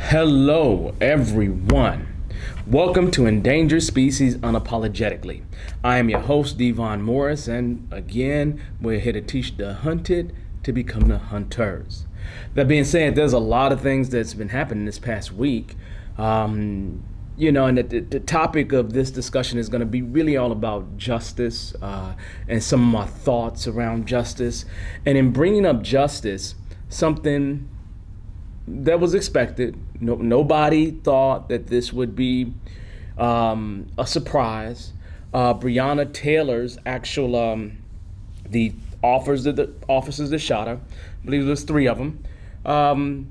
Hello, everyone. Welcome to Endangered Species Unapologetically. I am your host, Devon Morris, and again, we're here to teach the hunted to become the hunters. That being said, there's a lot of things that's been happening this past week. And the topic of this discussion is going to be really all about justice and some of my thoughts around justice. And in bringing up justice, something that was expected. Nobody thought that this would be a surprise. Breonna Taylor's actual the officers that shot her, I believe it was three of them.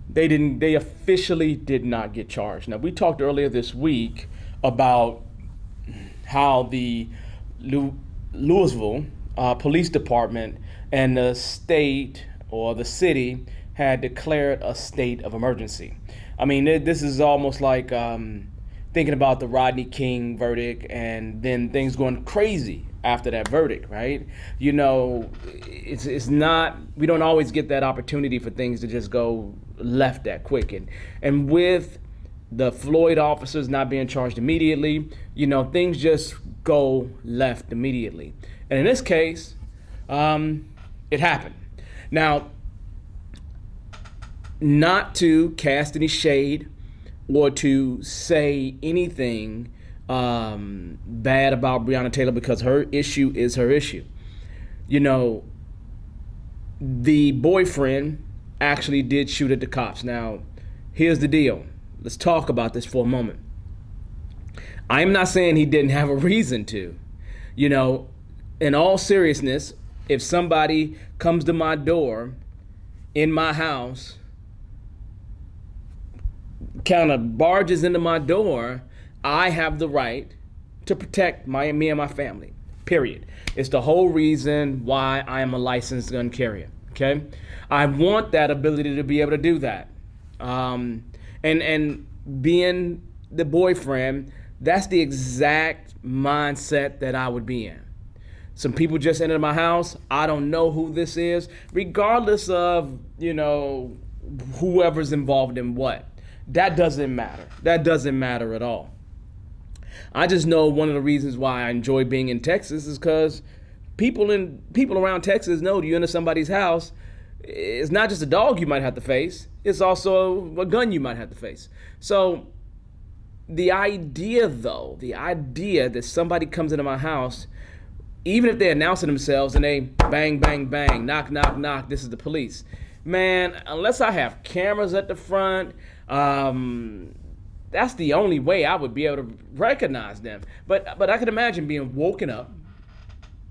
They officially did not get charged. Now, we talked earlier this week about how the Louisville Police Department and the state or the city had declared a state of emergency. I mean, this is almost like thinking about the Rodney King verdict and then things going crazy after that verdict, right? It's not, we don't always get that opportunity for things to just go left that quick. And with the Floyd officers not being charged immediately, things just go left immediately. And in this case, it happened. Now, not to cast any shade or to say anything bad about Breonna Taylor, because her issue is her issue. The boyfriend actually did shoot at the cops. Now, here's the deal. Let's talk about this for a moment. I am not saying he didn't have a reason to. In all seriousness, if somebody comes to my door in my house, kind of barges into my door, I have the right to protect me and my family, period. It's the whole reason why I am a licensed gun carrier, okay? I want that ability to be able to do that. And being the boyfriend, that's the exact mindset that I would be in. Some people just entered my house. I don't know who this is, regardless of, whoever's involved in what. That doesn't matter. That doesn't matter at all. I just know one of the reasons why I enjoy being in Texas is because people around Texas know you enter somebody's house, it's not just a dog you might have to face, it's also a gun you might have to face. So the idea that somebody comes into my house, even if they announce it themselves and they bang, bang, bang, knock, knock, knock, this is the police. Man, unless I have cameras at the front, that's the only way I would be able to recognize them. But I could imagine being woken up,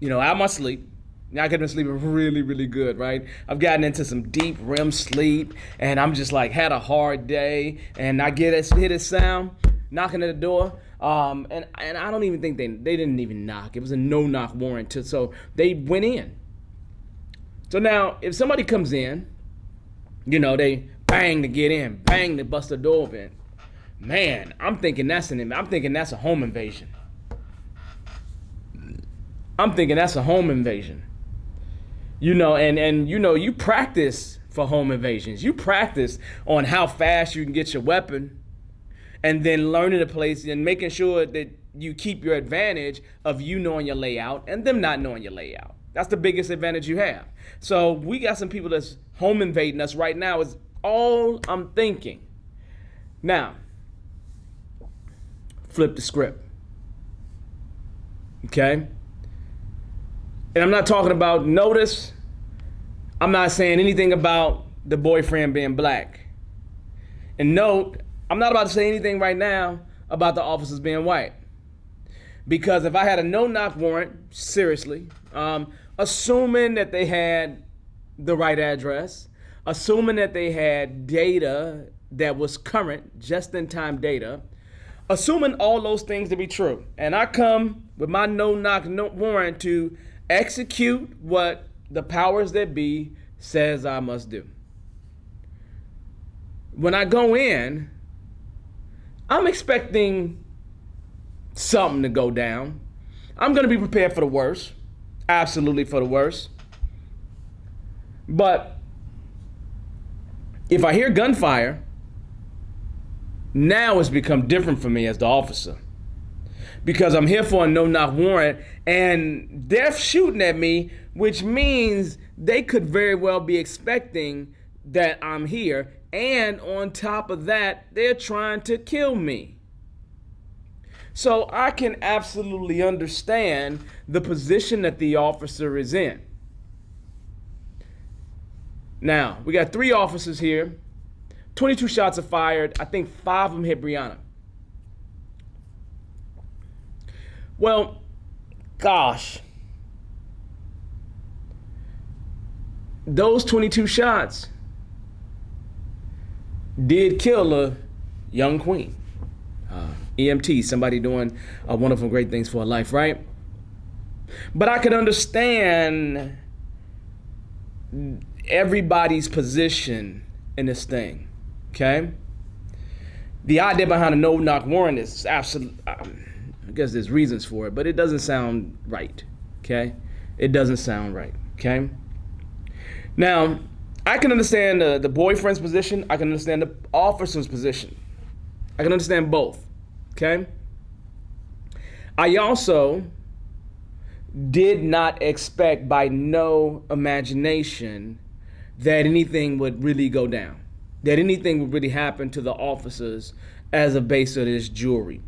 out of my sleep. Now, I could have been sleeping really, really good, right? I've gotten into some deep REM sleep, and I'm just like had a hard day, and I hear this sound knocking at the door, and I don't even think they didn't even knock. It was a no-knock warrant, so they went in. So now, if somebody comes in, they bang to get in, bang to bust the door open. Man, I'm thinking that's a home invasion. You practice for home invasions. You practice on how fast you can get your weapon, and then learning the place and making sure that you keep your advantage of you knowing your layout and them not knowing your layout. That's the biggest advantage you have. So we got some people that's home invading us right now is all I'm thinking. Now, flip the script. Okay? And I'm not talking about notice. I'm not saying anything about the boyfriend being black. And note, I'm not about to say anything right now about the officers being white. Because if I had a no-knock warrant, seriously, assuming that they had the right address, assuming that they had data that was current, just-in-time data, assuming all those things to be true, and I come with my no-knock warrant to execute what the powers that be says I must do. When I go in, I'm expecting something to go down. I'm going to be prepared for the worst. Absolutely for the worst. But if I hear gunfire, Now it's become different for me as the officer because I'm here for a no-knock warrant and they're shooting at me, which means they could very well be expecting that I'm here. And on top of that, they're trying to kill me. So I can absolutely understand the position that the officer is in. Now, we got 3 officers here. 22 shots are fired. I think 5 of them hit Breonna. Well, gosh. Those 22 shots did kill a young queen. EMT, somebody doing wonderful, great things for her life, right? But I could understand everybody's position in this thing, okay? The idea behind a no-knock warrant is absolutely, I guess there's reasons for it, but it doesn't sound right, okay? It doesn't sound right, okay? Now, I can understand the boyfriend's position. I can understand the officer's position. I can understand both, okay? I also did not expect by no imagination that anything would really go down, that anything would really happen to the officers as a base of this jury.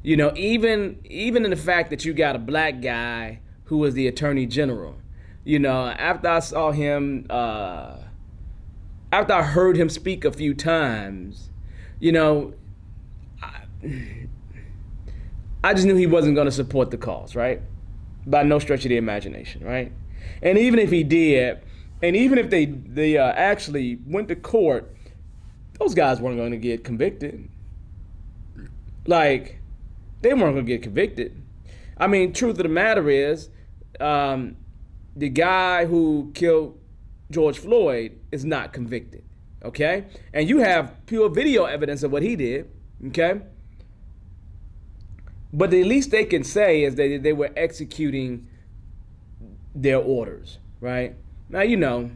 You know, even in the fact that you got a black guy who was the attorney general, you know, after I saw him, after I heard him speak a few times, you know, I just knew he wasn't going to support the cause, right? By no stretch of the imagination, right? And even if he did, and even if they actually went to court, those guys weren't going to get convicted. Like, they weren't going to get convicted. I mean, truth of the matter is, the guy who killed George Floyd is not convicted, okay? And you have pure video evidence of what he did, okay? But the least they can say is that they were executing their orders, right? Now, you know,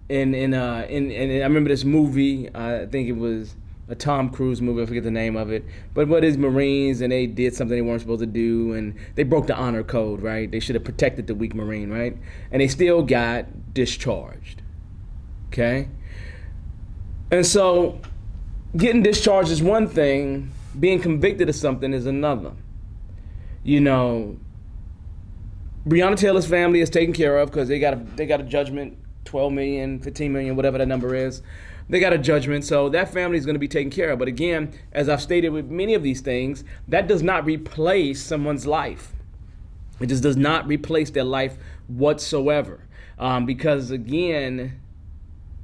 and I remember this movie, I think it was a Tom Cruise movie, I forget the name of it, but what is Marines and they did something they weren't supposed to do and they broke the honor code, right? They should have protected the weak Marine, right? And they still got discharged, okay? And so getting discharged is one thing, being convicted of something is another. You know, Breonna Taylor's family is taken care of because they got a judgment, 12 million, 15 million, whatever that number is. They got a judgment, so that family is going to be taken care of. But again, as I've stated with many of these things, that does not replace someone's life. It just does not replace their life whatsoever. Because again,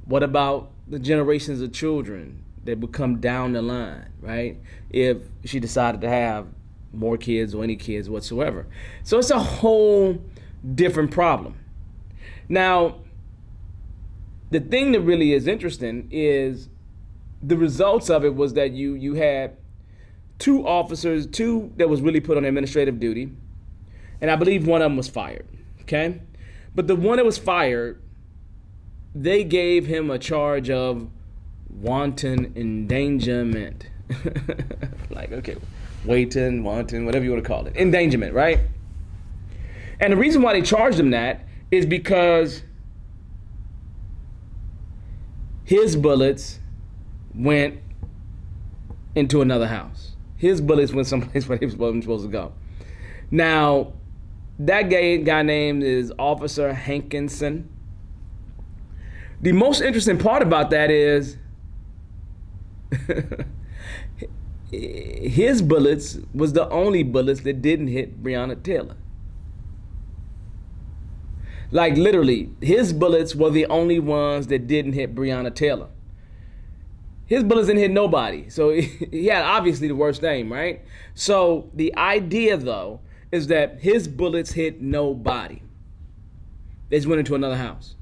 what about the generations of children that would come down the line, right? If she decided to have more kids or any kids whatsoever. So it's a whole different problem. Now, the thing that really is interesting is the results of it was that you had 2 officers, 2 that was really put on administrative duty, and I believe one of them was fired, okay? But the one that was fired, they gave him a charge of wanton endangerment. Like, okay, wanton, whatever you want to call it. Endangerment, right? And the reason why they charged him that is because his bullets went into another house. His bullets went someplace where he wasn't supposed to go. Now, that guy named is Officer Hankinson. The most interesting part about that is his bullets was the only bullets that didn't hit Breonna Taylor. Like literally, his bullets were the only ones that didn't hit Breonna Taylor. His bullets didn't hit nobody. So he had obviously the worst aim, right? So the idea though is that his bullets hit nobody. They just went into another house.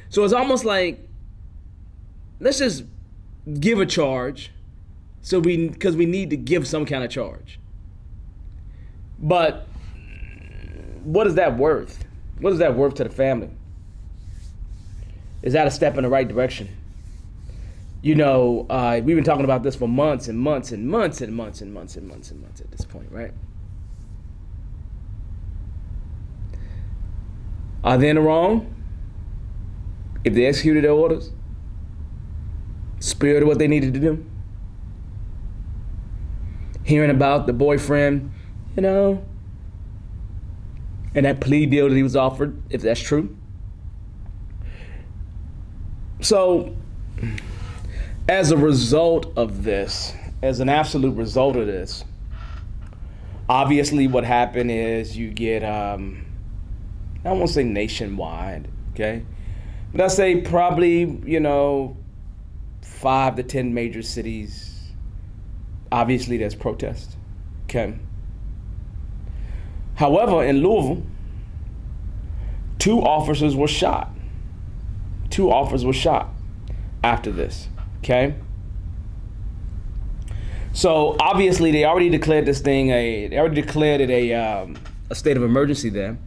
So it's almost like, let's just give a charge because we need to give some kind of charge. But what is that worth? What is that worth to the family? Is that a step in the right direction? We've been talking about this for months and months and months and months and months and months and months at this point, right? Are they in the wrong if they executed their orders? Spirit of what they needed to do? Hearing about the boyfriend, and that plea deal that he was offered, if that's true. So, as a result of this, as an absolute result of this, obviously what happened is you get, I won't say nationwide, okay? But I'll say probably, 5 to 10 major cities. Obviously, there's protest, okay? However, in Louisville, 2 officers were shot. 2 officers were shot after this, okay? So obviously, they already declared this thing a state of emergency there.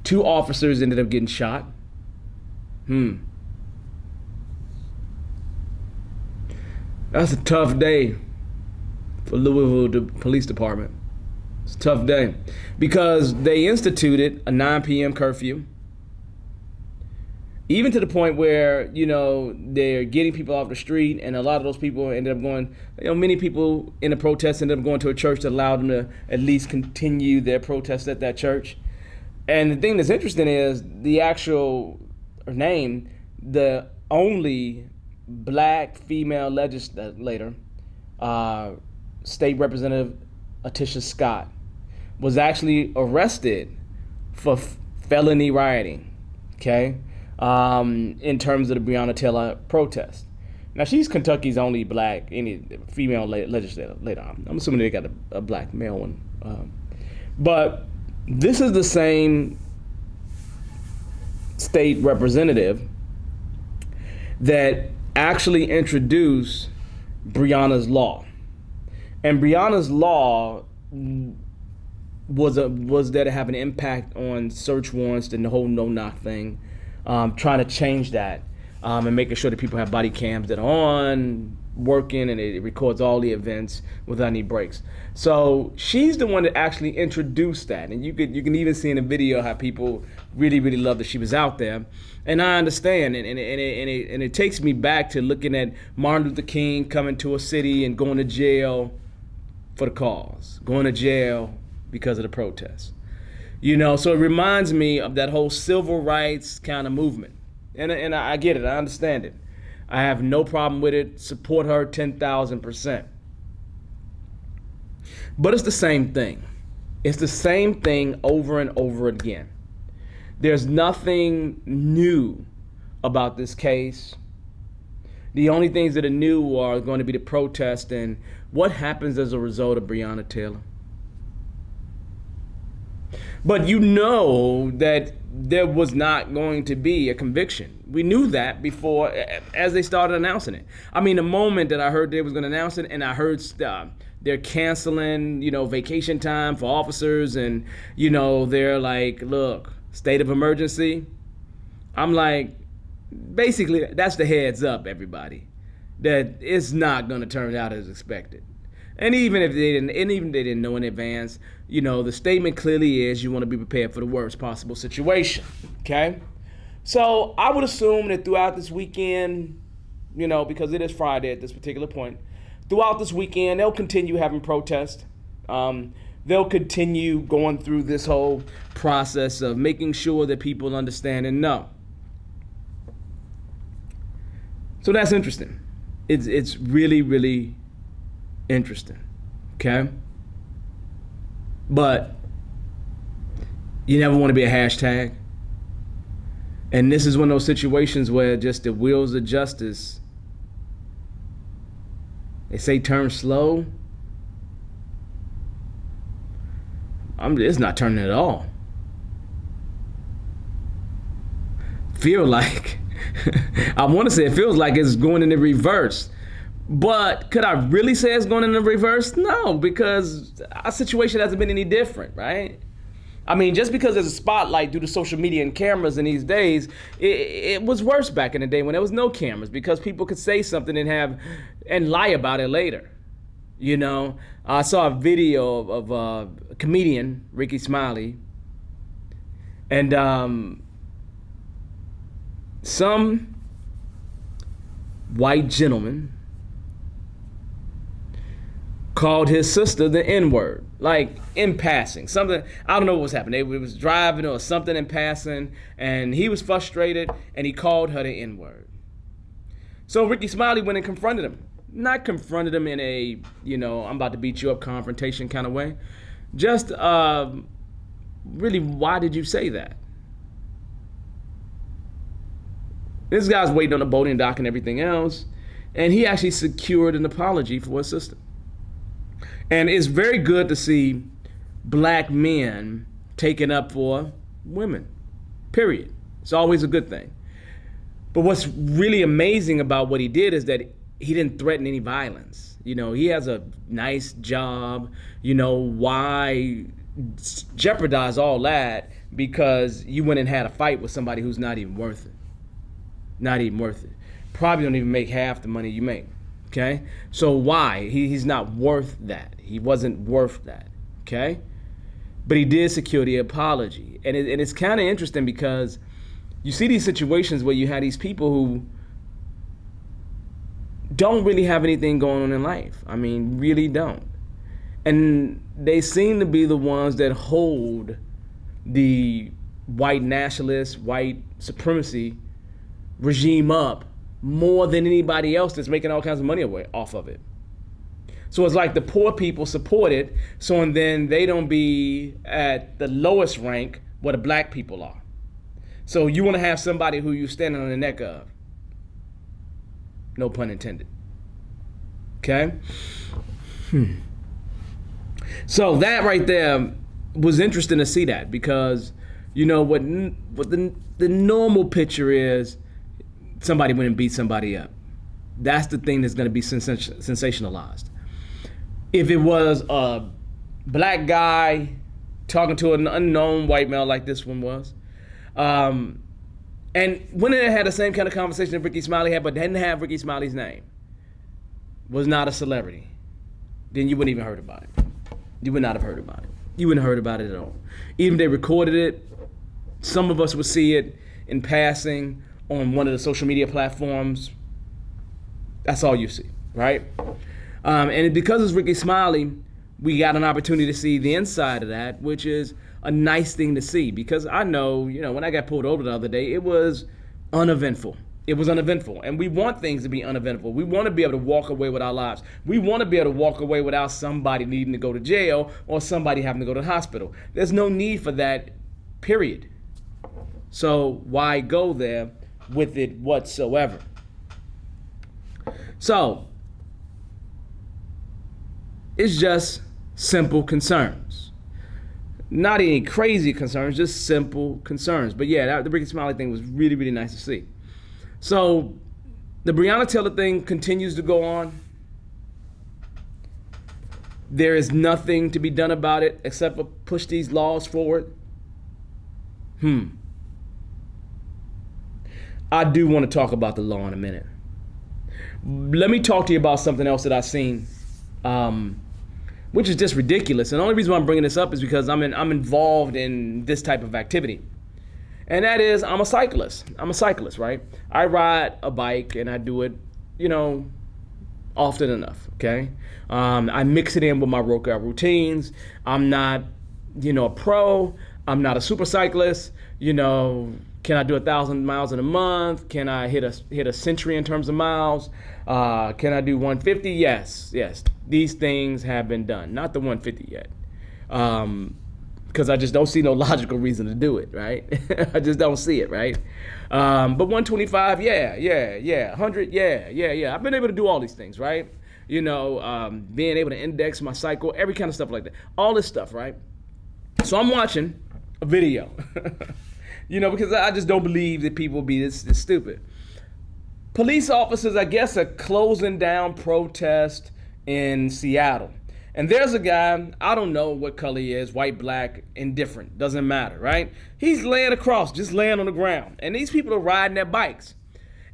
2 officers ended up getting shot. That's a tough day for Louisville Police Department. It's a tough day because they instituted a 9 p.m. curfew, even to the point where, they're getting people off the street, and a lot of those people ended up going, many people in the protest ended up going to a church that allowed them to at least continue their protest at that church. And the thing that's interesting is the actual name, the only black female legislator, State Representative Atisha Scott, was actually arrested for felony rioting, okay, in terms of the Breonna Taylor protest. Now, she's Kentucky's only black female legislator. Later on, I'm assuming they got a black male one. But this is the same state representative that actually introduced Breonna's Law. And Breonna's Law was there to have an impact on search warrants and the whole no-knock thing, trying to change that, and making sure that people have body cams that are on, working, and it records all the events without any breaks. So she's the one that actually introduced that, and you can even see in the video how people really, really love that she was out there. And I understand, and it takes me back to looking at Martin Luther King coming to a city and going to jail for the cause, going to jail because of the protests. So it reminds me of that whole civil rights kind of movement. And I get it, I understand it. I have no problem with it, support her 10,000%. But it's the same thing. It's the same thing over and over again. There's nothing new about this case. The only things that are new are going to be the protest and what happens as a result of Breonna Taylor. But that there was not going to be a conviction. We knew that before, as they started announcing it. I mean, the moment that I heard they was going to announce it, and I heard they're canceling, vacation time for officers, and, they're like, look, state of emergency. I'm like, basically, that's the heads up, everybody, that it's not going to turn out as expected. And even if they didn't know in advance, the statement clearly is you want to be prepared for the worst possible situation, okay? So I would assume that throughout this weekend, because it is Friday at this particular point, throughout this weekend, they'll continue having protests. They'll continue going through this whole process of making sure that people understand and know. So that's interesting. It's really, really interesting, okay? But you never want to be a hashtag. And this is one of those situations where just the wheels of justice, they say turn slow. It's not turning at all. Feel like, I want to say it feels like it's going in the reverse. But could I really say it's going in the reverse? No, because our situation hasn't been any different, right? I mean, just because there's a spotlight due to social media and cameras in these days, it was worse back in the day when there was no cameras, because people could say something and lie about it later. You know, I saw a video of a comedian, Ricky Smiley, and some white gentleman called his sister the N-word, like in passing. Something, I don't know what was happening. They was driving or something in passing, and he was frustrated, and he called her the N-word. So Ricky Smiley went and confronted him. Not confronted him in a, I'm about to beat you up confrontation kind of way. Just, really, why did you say that? This guy's waiting on the boating dock and everything else, and he actually secured an apology for his sister. And it's very good to see black men taking up for women, period. It's always a good thing. But what's really amazing about what he did is that he didn't threaten any violence. He has a nice job. Why jeopardize all that because you went and had a fight with somebody who's not even worth it? Not even worth it. Probably don't even make half the money you make. Okay? So why? He's not worth that. He wasn't worth that. Okay? But he did secure the apology. And it's kind of interesting because you see these situations where you have these people who don't really have anything going on in life. I mean, really don't. And they seem to be the ones that hold the white nationalist, white supremacy regime up more than anybody else that's making all kinds of money off of it. So it's like the poor people support it, so and then they don't be at the lowest rank where the black people are. So you want to have somebody who you standing on the neck of. No pun intended. Okay? So that right there was interesting to see that, because what the normal picture is, somebody went and beat somebody up. That's the thing that's going to be sensationalized. If it was a black guy talking to an unknown white male like this one was, and when it had the same kind of conversation that Ricky Smiley had, but didn't have Ricky Smiley's name, was not a celebrity, then you wouldn't even heard about it. You would not have heard about it. You wouldn't have heard about it at all. Even if they recorded it, some of us would see it in passing on one of the social media platforms. That's all you see, right? And because it's Ricky Smiley, we got an opportunity to see the inside of that, which is a nice thing to see, because I know, when I got pulled over the other day, it was uneventful. It was uneventful. And we want things to be uneventful. We want to be able to walk away with our lives. We want to be able to walk away without somebody needing to go to jail or somebody having to go to the hospital. There's no need for that, period. So why go there with it whatsoever? So it's just simple concerns. Not any crazy concerns, just simple concerns. But yeah, the Ricky Smiley thing was really, really nice to see. So the Breonna Taylor thing continues to go on. There is nothing to be done about it except for push these laws forward. I do want to talk about the law in a minute. Let me talk to you about something else that I've seen, which is just ridiculous. And the only reason why I'm bringing this up is because I'm involved in this type of activity. And that is, I'm a cyclist. Right? I ride a bike and I do it, often enough, okay? I mix it in with my workout routines. I'm not, a pro. I'm not a super cyclist. Can I do 1,000 miles in a month? Can I hit a century in terms of miles? Can I do 150? Yes. These things have been done. Not the 150 yet. Because I just don't see no logical reason to do it, right? I just don't see it, right? But 125, yeah. 100, yeah. I've been able to do all these things, right? Being able to index my cycle, every kind of stuff like that. All this stuff, right? So I'm watching a video, because I just don't believe that people be this stupid. Police officers, I guess, are closing down protest in Seattle. And there's a guy, I don't know what color he is, white, black, indifferent, doesn't matter, right? He's laying across, just laying on the ground. And these people are riding their bikes.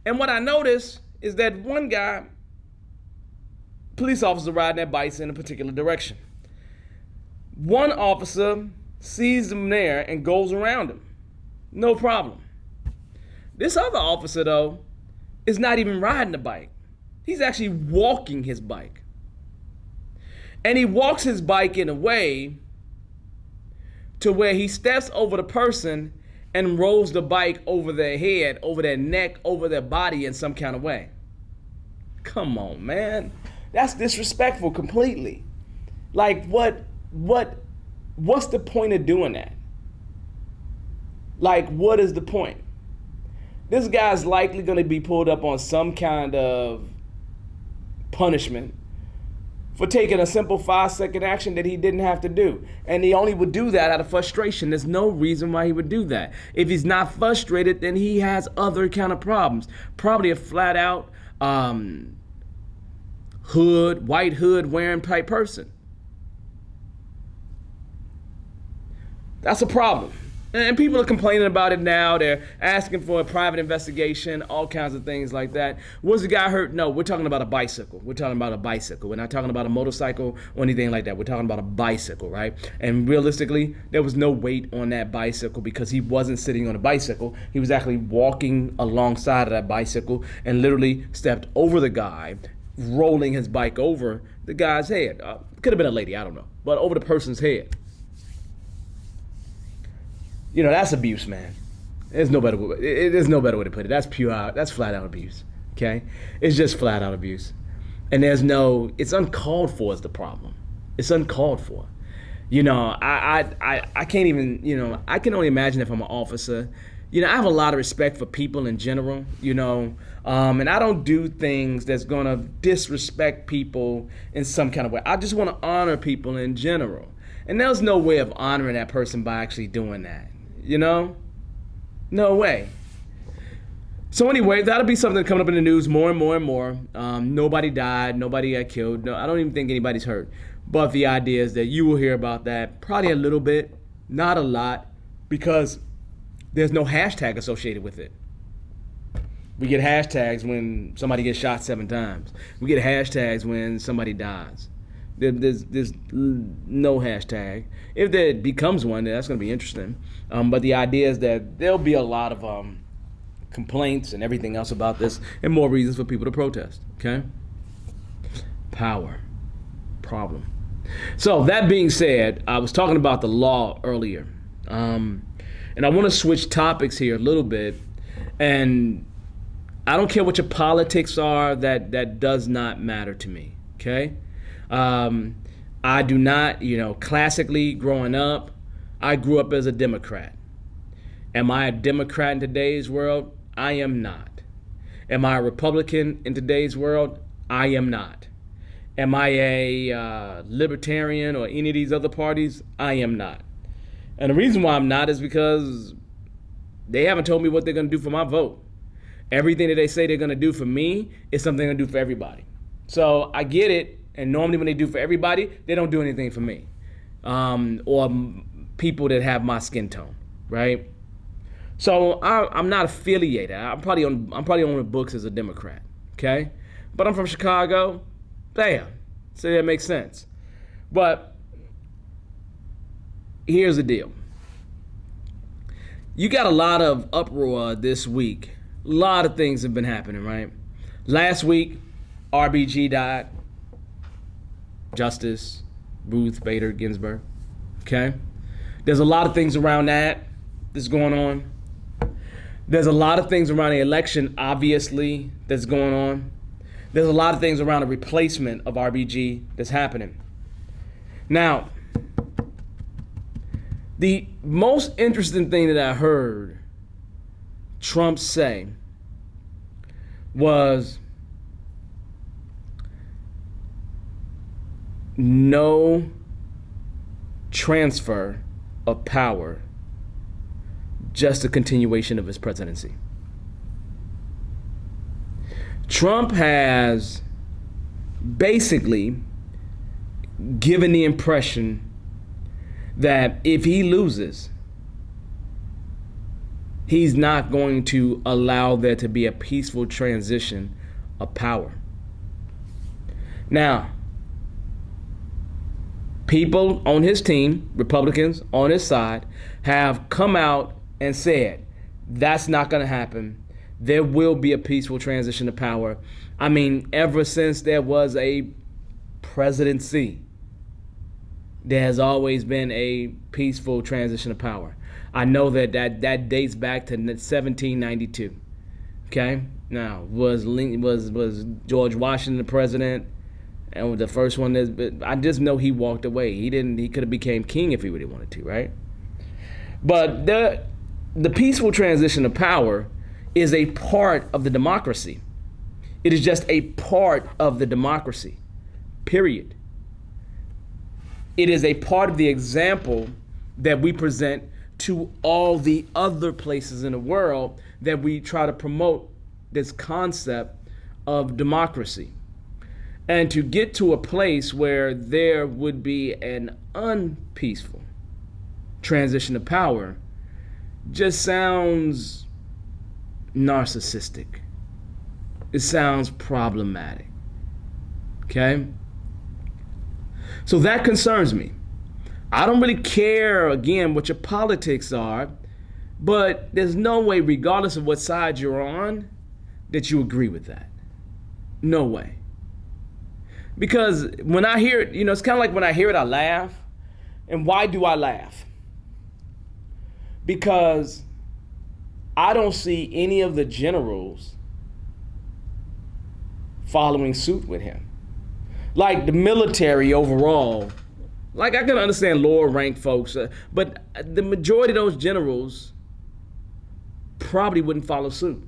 And what I noticed is that one guy, police officer, riding their bikes in a particular direction. One officer sees him there and goes around him. No problem. This other officer, though, is not even riding the bike. He's actually walking his bike. And he walks his bike in a way to where he steps over the person and rolls the bike over their head, over their neck, over their body in some kind of way. Come on, man. That's disrespectful completely. Like, what's the point of doing that? Like, what is the point? This guy's likely going to be pulled up on some kind of punishment for taking a simple 5-second action that he didn't have to do. And he only would do that out of frustration. There's no reason why he would do that. If he's not frustrated, then he has other kind of problems. Probably a flat out white hood wearing type person. That's a problem. And people are complaining about it now. They're asking for a private investigation, all kinds of things like that. Was the guy hurt? No, we're talking about a bicycle. We're talking about a bicycle. We're not talking about a motorcycle or anything like that. We're talking about a bicycle, right? And realistically, there was no weight on that bicycle because he wasn't sitting on a bicycle. He was actually walking alongside of that bicycle and literally stepped over the guy, rolling his bike over the guy's head. Could have been a lady, I don't know, but over the person's head. You know, that's abuse, man. There's no better way to put it. That's flat out abuse. Okay? It's just flat out abuse. And it's uncalled for is the problem. It's uncalled for. You know, I can't even, I can only imagine if I'm an officer. I have a lot of respect for people in general, and I don't do things that's going to disrespect people in some kind of way. I just want to honor people in general. And there's no way of honoring that person by actually doing that. No way. So anyway, that'll be something coming up in the news more and more and more. Nobody died. Nobody got killed. No, I don't even think anybody's hurt. But the idea is that you will hear about that probably a little bit, not a lot, because there's no hashtag associated with it. We get hashtags when somebody gets shot 7 times. We get hashtags when somebody dies. There's no hashtag. If there becomes one, then that's going to be interesting. But the idea is that there'll be a lot of complaints and everything else about this, and more reasons for people to protest. Okay? Power. Problem. So that being said, I was talking about the law earlier. And I want to switch topics here a little bit. And I don't care what your politics are, that does not matter to me. Okay? I do not, classically growing up, I grew up as a Democrat. Am I a Democrat in today's world? I am not. Am I a Republican in today's world? I am not. Am I a libertarian or any of these other parties? I am not. And the reason why I'm not is because they haven't told me what they're going to do for my vote. Everything that they say they're going to do for me is something they're going to do for everybody. So I get it. And normally when they do for everybody, they don't do anything for me. Or people that have my skin tone, right? So I'm not affiliated. I'm probably on the books as a Democrat, okay? But I'm from Chicago. Bam. So that makes sense. But here's the deal. You got a lot of uproar this week. A lot of things have been happening, right? Last week, RBG died. Justice Ruth Bader Ginsburg. Okay? There's a lot of things around that's going on. There's a lot of things around the election, obviously, that's going on. There's a lot of things around the replacement of RBG that's happening. Now, the most interesting thing that I heard Trump say was no transfer of power, just a continuation of his presidency. Trump has basically given the impression that if he loses, he's not going to allow there to be a peaceful transition of power. Now, people on his team, Republicans on his side, have come out and said that's not going to happen. There will be a peaceful transition of power. I mean, ever since there was a presidency, there has always been a peaceful transition of power. I know that dates back to 1792. Okay, now was George Washington the president, and the first one is. I just know he walked away. He didn't. He could have became king if he really wanted to, right? But the peaceful transition of power is a part of the democracy. It is just a part of the democracy. Period. It is a part of the example that we present to all the other places in the world that we try to promote this concept of democracy. And to get to a place where there would be an unpeaceful transition of power just sounds narcissistic. It sounds problematic. Okay? So that concerns me. I don't really care, again, what your politics are, but there's no way, regardless of what side you're on, that you agree with that. No way. Because when I hear it, it's kind of like when I hear it, I laugh. And why do I laugh? Because I don't see any of the generals following suit with him. Like the military overall, like I can understand lower ranked folks, but the majority of those generals probably wouldn't follow suit.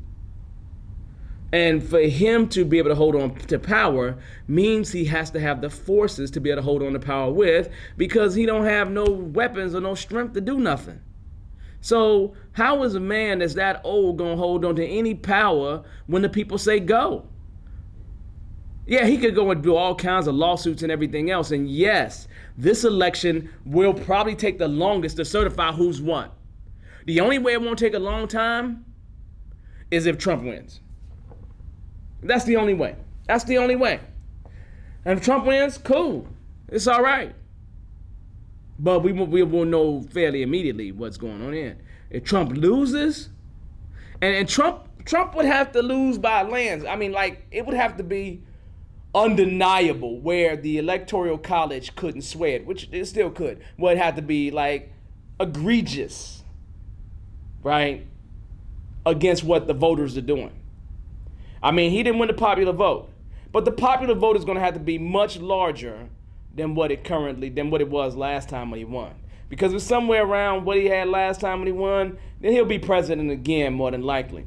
And for him to be able to hold on to power means he has to have the forces to be able to hold on to power with, because he don't have no weapons or no strength to do nothing. So how is a man that's that old gonna hold on to any power when the people say go? Yeah, he could go and do all kinds of lawsuits and everything else. And yes, this election will probably take the longest to certify who's won. The only way it won't take a long time is if Trump wins. That's the only way. That's the only way. And if Trump wins, cool. It's all right. But we will know fairly immediately what's going on here. If Trump loses, and Trump would have to lose by lands. I mean, like, it would have to be undeniable where the Electoral College couldn't sway it, which it still could. Well, it had to be, like, egregious, right, against what the voters are doing. I mean, he didn't win the popular vote, but the popular vote is going to have to be much larger than what it was last time when he won. Because if it's somewhere around what he had last time when he won, then he'll be president again, more than likely.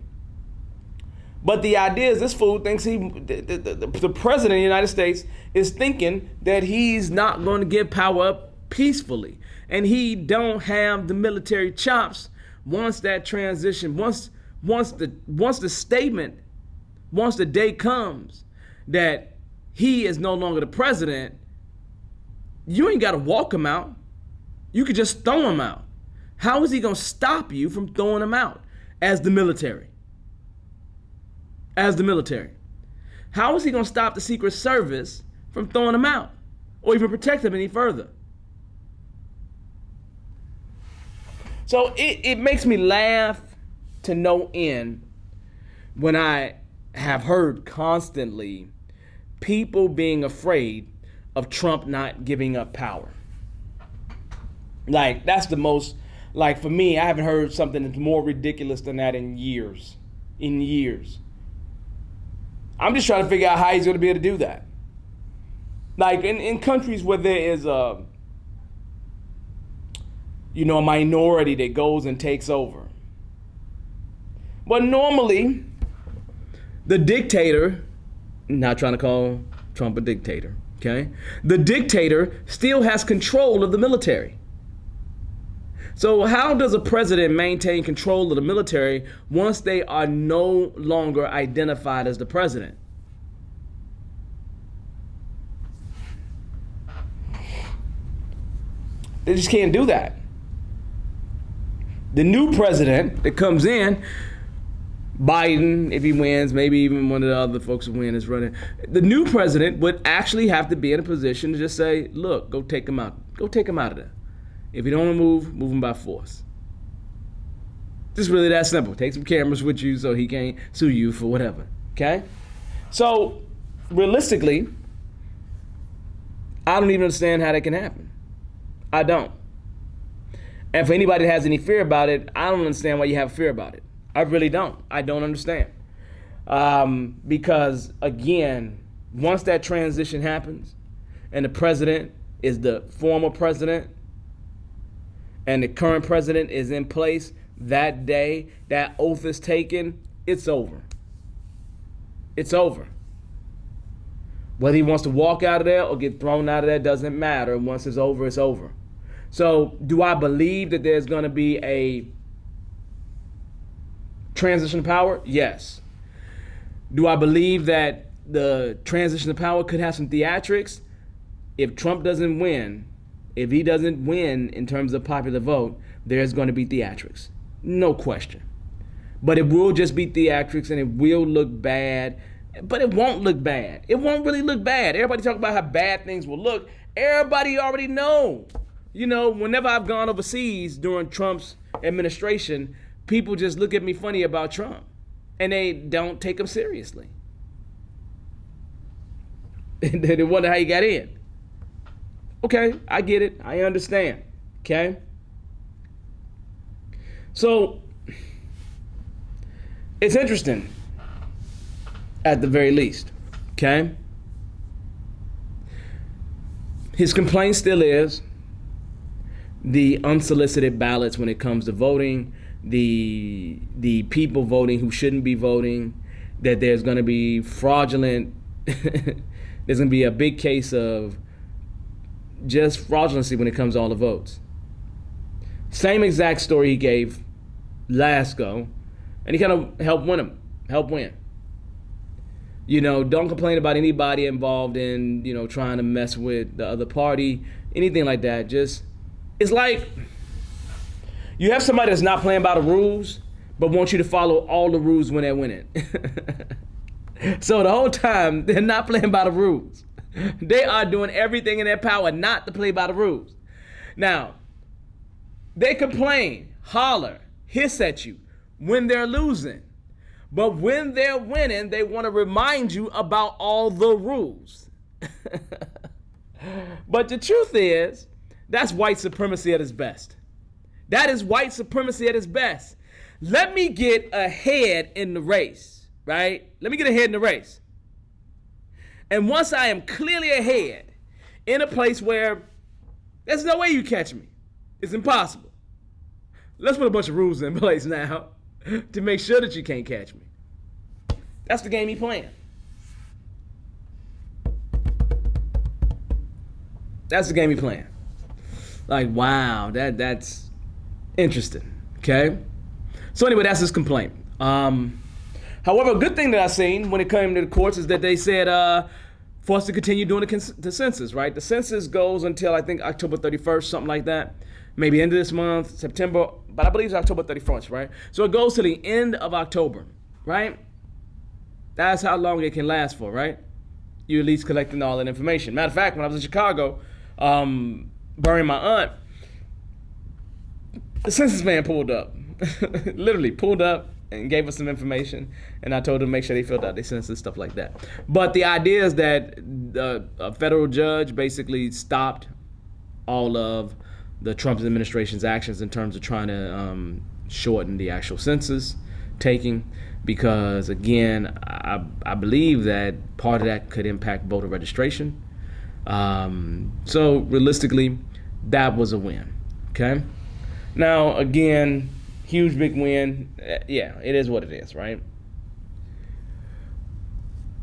But the idea is this fool thinks the president of the United States is thinking that he's not going to give power up peacefully. And he don't have the military chops once that transition, once the statement, once the day comes that he is no longer the president, you ain't got to walk him out. You could just throw him out. How is he going to stop you from throwing him out as the military? As the military. How is he going to stop the Secret Service from throwing him out or even protect him any further? So it makes me laugh to no end when I have heard constantly people being afraid of Trump not giving up power. Like, that's the most, like, for me, I haven't heard something that's more ridiculous than that in years. In years. I'm just trying to figure out how he's going to be able to do that. Like, in countries where there is a minority that goes and takes over. But normally, the dictator, not trying to call Trump a dictator, okay? The dictator still has control of the military. So how does a president maintain control of the military once they are no longer identified as the president? They just can't do that. The new president that comes in, Biden, if he wins, maybe even one of the other folks who win is running. The new president would actually have to be in a position to just say, look, go take him out. Go take him out of there. If you don't want to move him by force. Just really that simple. Take some cameras with you so he can't sue you for whatever. Okay? So, realistically, I don't even understand how that can happen. I don't. And for anybody that has any fear about it, I don't understand why you have fear about it. I really don't. I don't understand. Because, again, once that transition happens and the president is the former president and the current president is in place, that day that oath is taken, it's over. It's over. Whether he wants to walk out of there or get thrown out of there doesn't matter. Once it's over, it's over. So do I believe that there's going to be a transition of power? Yes. Do I believe that the transition of power could have some theatrics? If Trump doesn't win, if he doesn't win in terms of popular vote, there's going to be theatrics. No question. But it will just be theatrics and it will look bad. But it won't look bad. It won't really look bad. Everybody talk about how bad things will look. Everybody already know. You know, whenever I've gone overseas during Trump's administration, people just look at me funny about Trump. And they don't take him seriously. They wonder how he got in. Okay, I get it. I understand. Okay? So, it's interesting, at the very least. Okay? His complaint still is the unsolicited ballots when it comes to voting, the people voting who shouldn't be voting, that there's going to be fraudulent, there's going to be a big case of just fraudulency when it comes to all the votes. Same exact story he gave last go, and he kind of helped win. You know, don't complain about anybody involved in, you know, trying to mess with the other party, anything like that. Just, it's like you have somebody that's not playing by the rules, but wants you to follow all the rules when they're winning. So the whole time, they're not playing by the rules. They are doing everything in their power not to play by the rules. Now, they complain, holler, hiss at you when they're losing. But when they're winning, they want to remind you about all the rules. But the truth is, that's white supremacy at its best. That is white supremacy at its best. Let me get ahead in the race, right? Let me get ahead in the race. And once I am clearly ahead in a place where there's no way you catch me, it's impossible. Let's put a bunch of rules in place now to make sure that you can't catch me. That's the game he playing. That's the game he playing. Like, wow, that's interesting. Okay? So anyway, that's his complaint. However, a good thing that I've seen when it came to the courts is that they said for us to continue doing the census, right? The census goes until, I think, October 31st, something like that. Maybe end of this month, September, but I believe it's October 31st, right? So it goes to the end of October, right? That's how long it can last for, right? You at least collecting all that information. Matter of fact, when I was in Chicago, burying my aunt, the census man pulled up, literally pulled up and gave us some information. And I told them to make sure they filled out their census, stuff like that. But the idea is that a federal judge basically stopped all of the Trump administration's actions in terms of trying to shorten the actual census taking, because again, I believe that part of that could impact voter registration. So realistically, that was a win. Okay. Now again, huge big win. Yeah, it is what it is, right?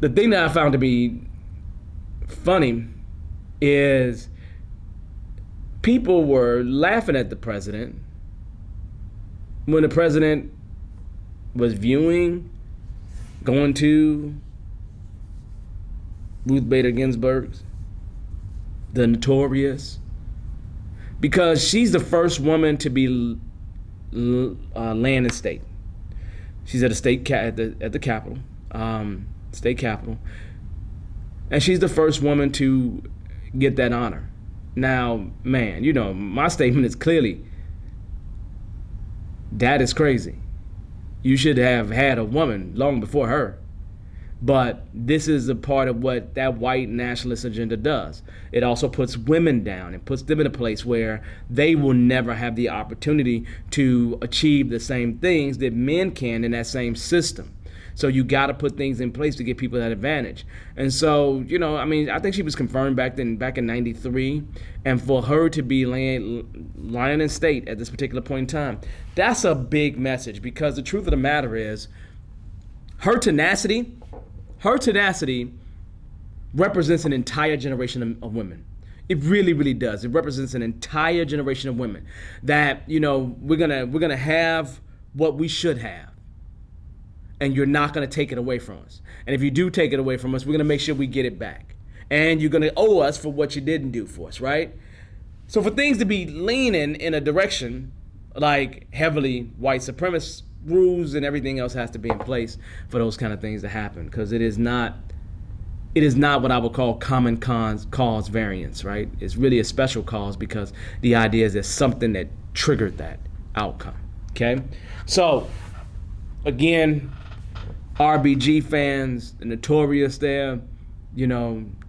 The thing that I found to be funny is people were laughing at the president when the president was going to Ruth Bader Ginsburg's, the notorious because she's the first woman to be land and state. She's at at the Capitol, state Capitol, and she's the first woman to get that honor. Now, man, my statement is clearly that is crazy. You should have had a woman long before her. But this is a part of what that white nationalist agenda does. It also puts women down and puts them in a place where they will never have the opportunity to achieve the same things that men can in that same system. So you got to put things in place to give people that advantage. And so, I think she was confirmed back in '93, and for her to be lying in state at this particular point in time, that's a big message, because the truth of the matter is her tenacity represents an entire generation of women. It really, really does. It represents an entire generation of women that, we're gonna have what we should have. And you're not gonna take it away from us. And if you do take it away from us, we're gonna make sure we get it back. And you're gonna owe us for what you didn't do for us, right? So for things to be leaning in a direction like heavily white supremacist, rules and everything else has to be in place for those kind of things to happen, because it is not what I would call common cause variance, right? It's really a special cause, because the idea is there's something that triggered that outcome. Okay, so again, RBG fans, the Notorious there,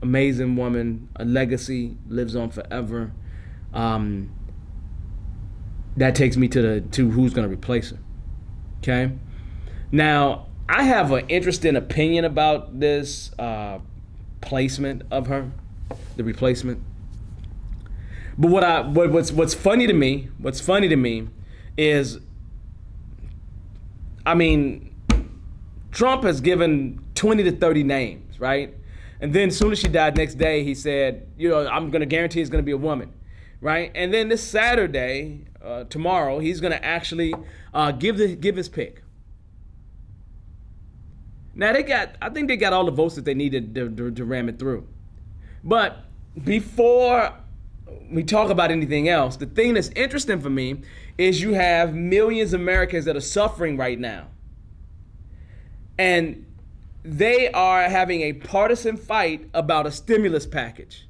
amazing woman, a legacy lives on forever. That takes me to who's going to replace her. Okay. Now, I have an interesting opinion about this placement of her, the replacement. But what's funny to me is, Trump has given 20 to 30 names, right? And then as soon as she died next day, he said, I'm going to guarantee it's going to be a woman, right? And then this Saturday, tomorrow, he's going to actually give his pick. Now I think they got all the votes that they needed to ram it through. But before we talk about anything else, the thing that's interesting for me is you have millions of Americans that are suffering right now. And they are having a partisan fight about a stimulus package.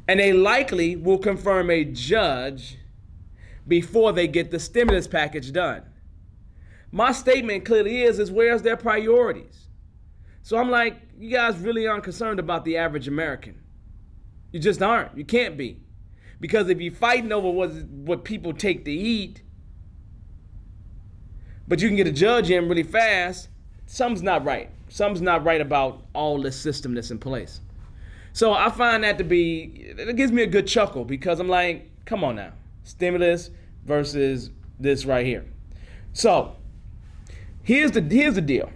And they likely will confirm a judge before they get the stimulus package done. My statement clearly is where's their priorities? So I'm like, you guys really aren't concerned about the average American. You just aren't. You can't be. Because if you're fighting over what people take to eat, but you can get a judge in really fast, something's not right. Something's not right about all this system that's in place. So I find that it gives me a good chuckle, because I'm like, come on now. Stimulus versus this right here. So here's the deal.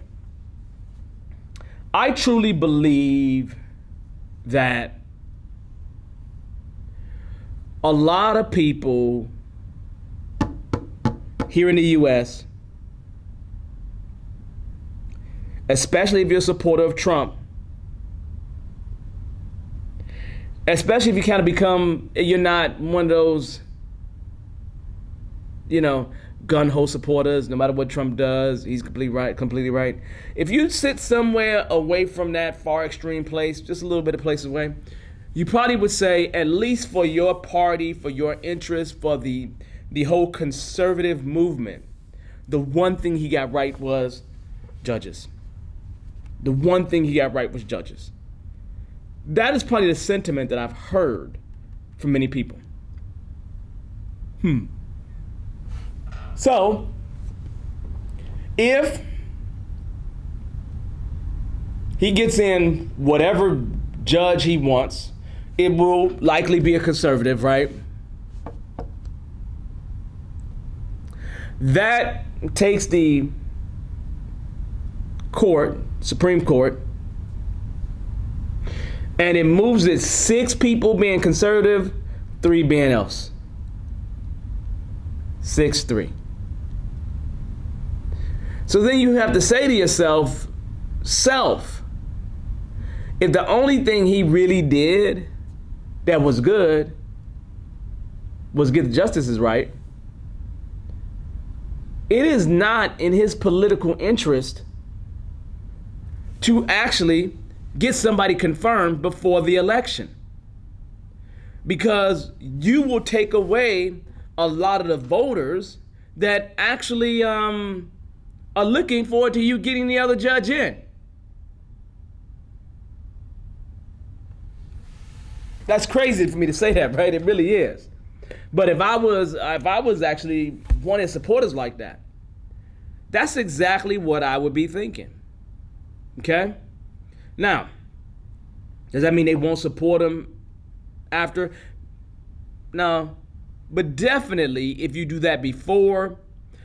I truly believe that a lot of people here in the U.S., especially if you're a supporter of Trump, especially if you kind of you're not one of those, gun-ho supporters. No matter what Trump does, he's completely right. If you sit somewhere away from that far extreme place, just a little bit of place away, you probably would say, at least for your party, for your interest, for the whole conservative movement, the one thing he got right was judges. The one thing he got right was judges. That is probably the sentiment that I've heard from many people. So, if he gets in whatever judge he wants, it will likely be a conservative, right? That takes the Supreme Court, and it moves it 6 people being conservative, 3 being else. 6-3. So then you have to say to yourself, if the only thing he really did that was good was get the justices right, it is not in his political interest to actually get somebody confirmed before the election, because you will take away a lot of the voters that actually are looking forward to you getting the other judge in. That's crazy for me to say that, right? It really is. But if I was actually wanting supporters like that, that's exactly what I would be thinking. Okay? Now, does that mean they won't support him after? No. But definitely, if you do that before,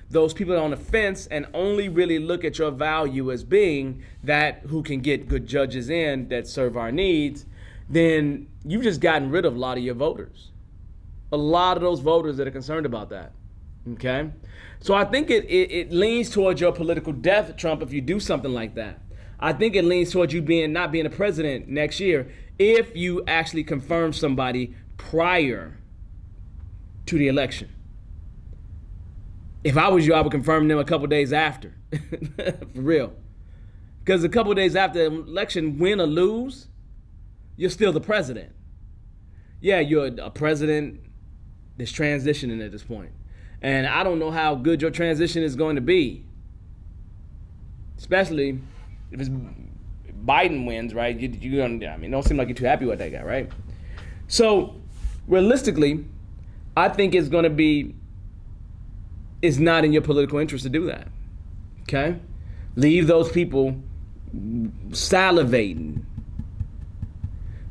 those people are on the fence and only really look at your value as being that who can get good judges in that serve our needs, then you've just gotten rid of a lot of your voters. A lot of those voters that are concerned about that. Okay? So I think it leans towards your political death, Trump, if you do something like that. I think it leans towards you not being a president next year if you actually confirm somebody prior to the election. If I was you, I would confirm them a couple days after. For real. Because a couple days after the election, win or lose, you're still the president. Yeah, you're a president that's transitioning at this point. And I don't know how good your transition is going to be. Especially if it's Biden wins, right? It don't seem like you're too happy with that guy, right? So, realistically, I think it's not in your political interest to do that. Okay? Leave those people salivating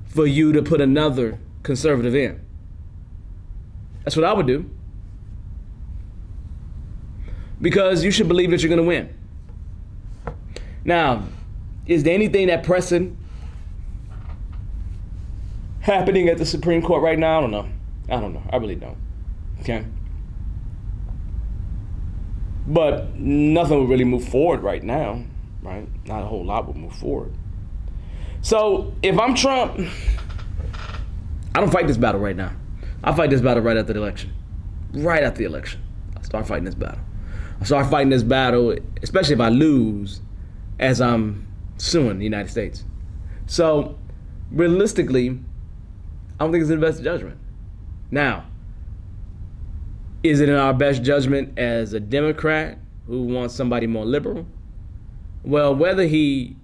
for you to put another conservative in. That's what I would do. Because you should believe that you're going to win. Now, is there anything that pressing happening at the Supreme Court right now? I don't know. I really don't. Okay? But nothing will really move forward right now, right? Not a whole lot will move forward. So if I'm Trump, I don't fight this battle right now. I fight this battle right after the election. Right after the election. I start fighting this battle. I start fighting this battle, especially if I lose, as I'm suing the United States. So realistically, I don't think it's in the best judgment. Now, is it in our best judgment as a Democrat who wants somebody more liberal? Well, whether he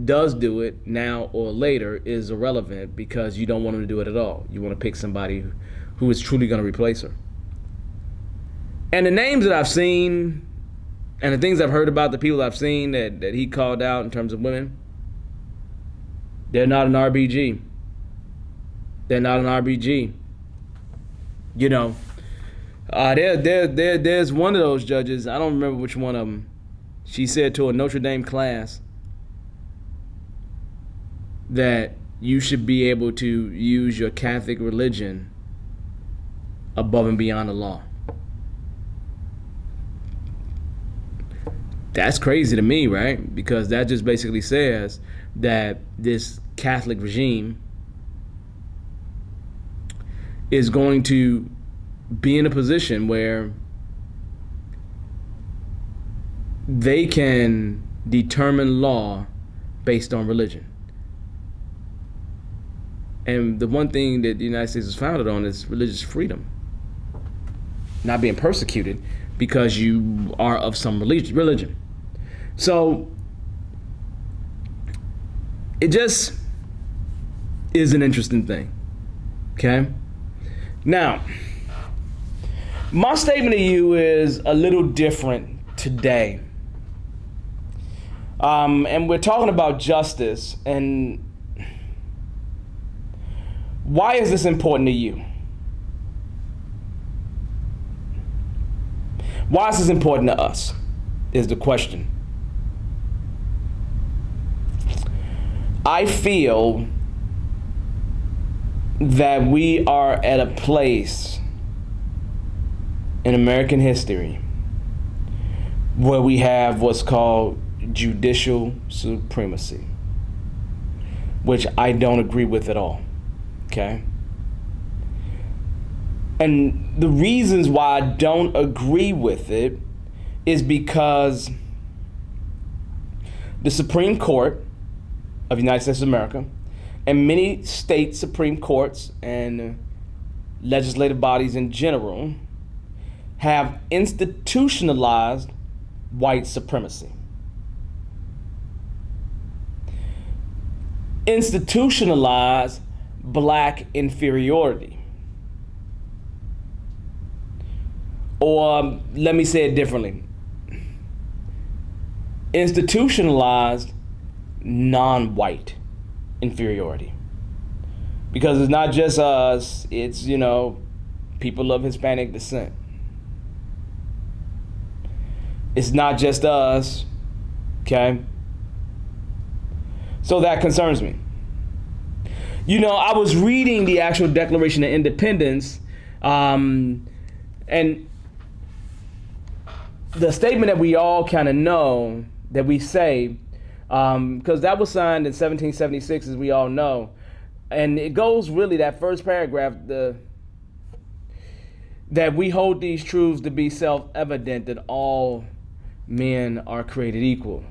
does do it now or later is irrelevant, because you don't want him to do it at all. You want to pick somebody who is truly going to replace her. And the names that I've seen and the things I've heard about the people I've seen that he called out in terms of women, they're not an RBG. They're not an RBG. You know, there's one of those judges, I don't remember which one of them, she said to a Notre Dame class that you should be able to use your Catholic religion above and beyond the law. That's crazy to me, right? Because that just basically says that this Catholic regime is going to be in a position where they can determine law based on religion. And the one thing that the United States is founded on is religious freedom. Not being persecuted because you are of some religion. So it just is an interesting thing. Okay? Now, my statement to you is a little different today. And we're talking about justice, and why is this important to you? Why is this important to us is the question. I feel that we are at a place in American history where we have what's called judicial supremacy, which I don't agree with at all. Okay. And the reasons why I don't agree with it is because the Supreme Court of the United States of America and many state Supreme Courts and legislative bodies in general have institutionalized white supremacy. Institutionalized black inferiority. Or let me say it differently. Institutionalized non-white inferiority. Because it's not just us, it's, people of Hispanic descent. It's not just us, okay? So that concerns me. I was reading the actual Declaration of Independence, and the statement that we all kind of know, that we say, because that was signed in 1776, as we all know, and it goes really, that first paragraph, that we hold these truths to be self-evident, that all men are created equal,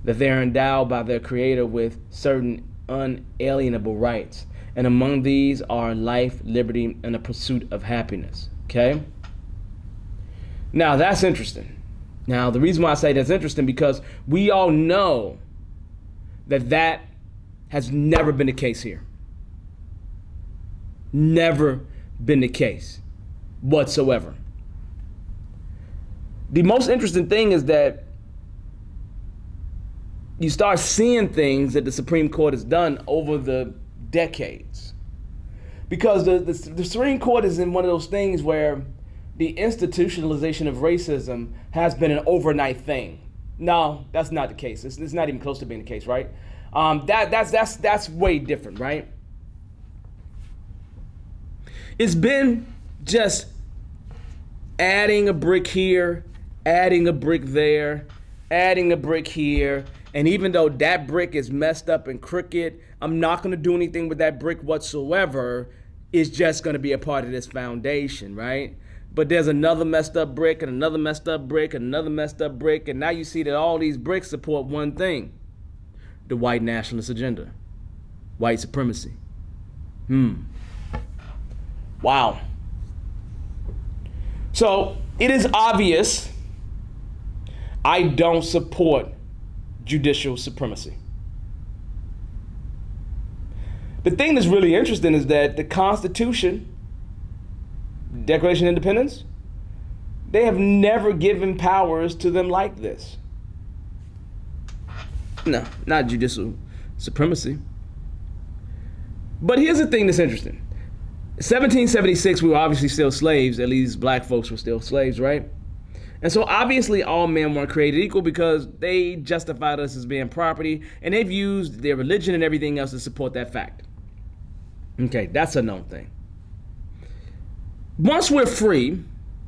that they are endowed by their Creator with certain unalienable rights, and among these are life, liberty, and the pursuit of happiness. Okay? Now, that's interesting. Now, the reason why I say that's interesting, because we all know that has never been the case here. Never been the case whatsoever. The most interesting thing is that you start seeing things that the Supreme Court has done over the decades. Because the Supreme Court is in one of those things where the institutionalization of racism has been an overnight thing. No, that's not the case. It's not even close to being the case, right? That's way different, right? It's been just adding a brick here, adding a brick there, adding a brick here. And even though that brick is messed up and crooked, I'm not going to do anything with that brick whatsoever. It's just going to be a part of this foundation, right? But there's another messed up brick and another messed up brick and another messed up brick. And now you see that all these bricks support one thing: the white nationalist agenda, white supremacy. Wow. So it is obvious I don't support judicial supremacy. The thing that's really interesting is that the Constitution, Declaration of Independence, they have never given powers to them like this. No, not judicial supremacy. But here's the thing that's interesting. 1776, we were obviously still slaves. At least black folks were still slaves, right? And so obviously all men weren't created equal, because they justified us as being property, and they've used their religion and everything else to support that fact. Okay, that's a known thing. Once we're free,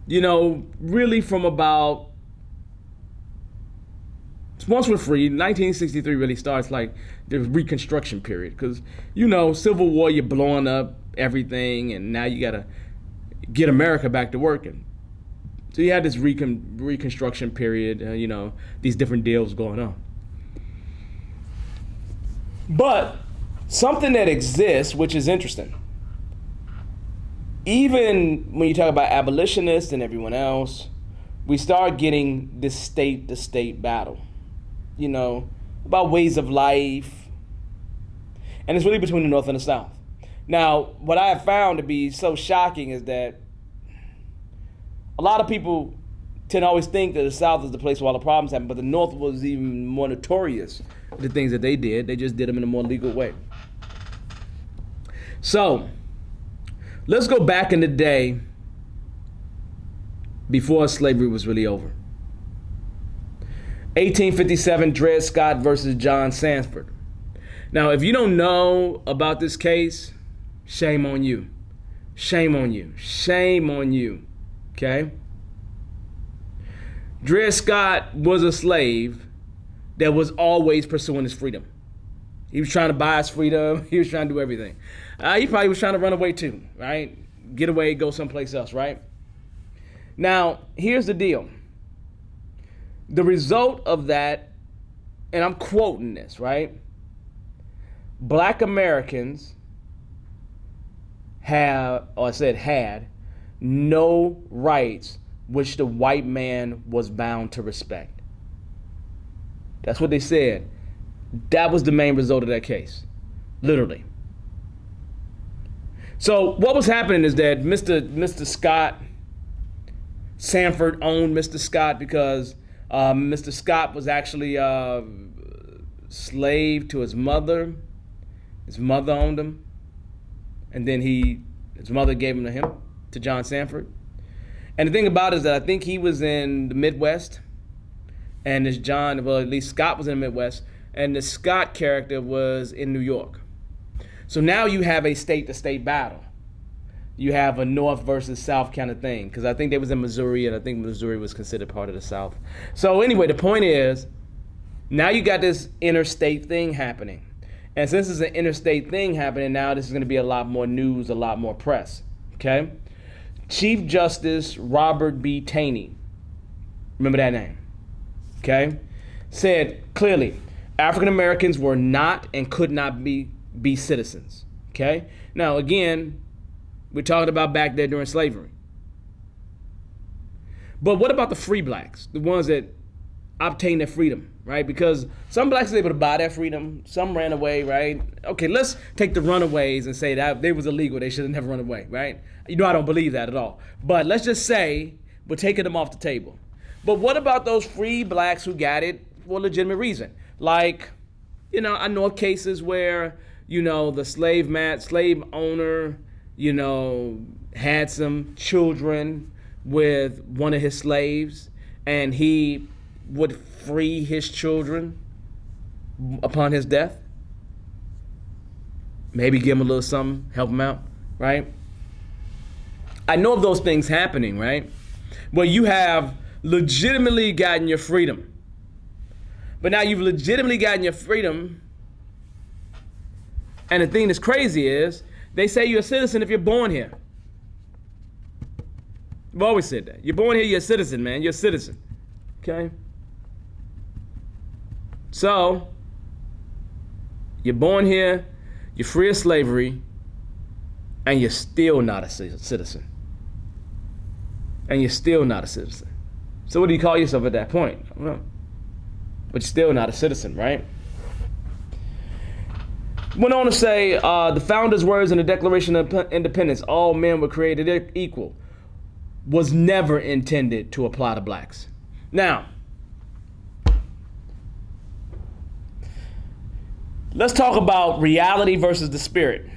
really from about, once we're free, 1963 really starts like the Reconstruction period, because, Civil War, you're blowing up everything, and now you got to get America back to working. So you had this Reconstruction period, these different deals going on. But something that exists, which is interesting, even when you talk about abolitionists and everyone else, we start getting this state-to-state battle, about ways of life. And it's really between the North and the South. Now, what I have found to be so shocking is that a lot of people tend to always think that the South is the place where all the problems happen, but the North was even more notorious for the things that they did. They just did them in a more legal way. So, let's go back in the day before slavery was really over. 1857, Dred Scott versus John Sanford. Now, if you don't know about this case, shame on you. Shame on you. Shame on you. Okay? Dred Scott was a slave that was always pursuing his freedom. He was trying to buy his freedom. He was trying to do everything. He probably was trying to run away too, right? Get away, go someplace else, right? Now, here's the deal. The result of that, and I'm quoting this, right? Black Americans had no rights which the white man was bound to respect. That's what they said. That was the main result of that case, literally. So what was happening is that Mr. Scott, Sanford owned Mr. Scott because Mr. Scott was actually a slave to his mother. His mother owned him, and then his mother gave him to John Sanford. And the thing about it is that I think he was in the Midwest, and at least Scott was in the Midwest, and the Scott character was in New York. So now you have a state-to-state battle. You have a North versus South kind of thing, because I think they was in Missouri, and I think Missouri was considered part of the South. So anyway, the point is, now you got this interstate thing happening. And since it's an interstate thing happening, now this is going to be a lot more news, a lot more press, okay? Chief Justice Robert B. Taney, remember that name, okay, said clearly, African Americans were not and could not be citizens, okay? Now, again, we're talking about back there during slavery. But what about the free blacks, the ones that obtained their freedom, right? Because some blacks were able to buy their freedom, some ran away, right? Okay, let's take the runaways and say that they was illegal, they should have never run away, right? You know, I don't believe that at all. But let's just say we're taking them off the table. But what about those free blacks who got it for a legitimate reason? Like, you know, I know of cases where, you know, the slave owner, you know, had some children with one of his slaves, and he would free his children upon his death. Maybe give him a little something, help him out, right? I know of those things happening, right? Where you have legitimately gotten your freedom. But now you've legitimately gotten your freedom, and the thing that's crazy is, they say you're a citizen if you're born here. I've always said that. You're born here, you're a citizen, man. You're a citizen. Okay? So, you're born here, you're free of slavery, and you're still not a citizen. And you're still not a citizen. So what do you call yourself at that point? I don't know. But you're still not a citizen, right? Went on to say, the founders' words in the Declaration of Independence, all men were created equal, was never intended to apply to blacks. Now, let's talk about reality versus the spirit.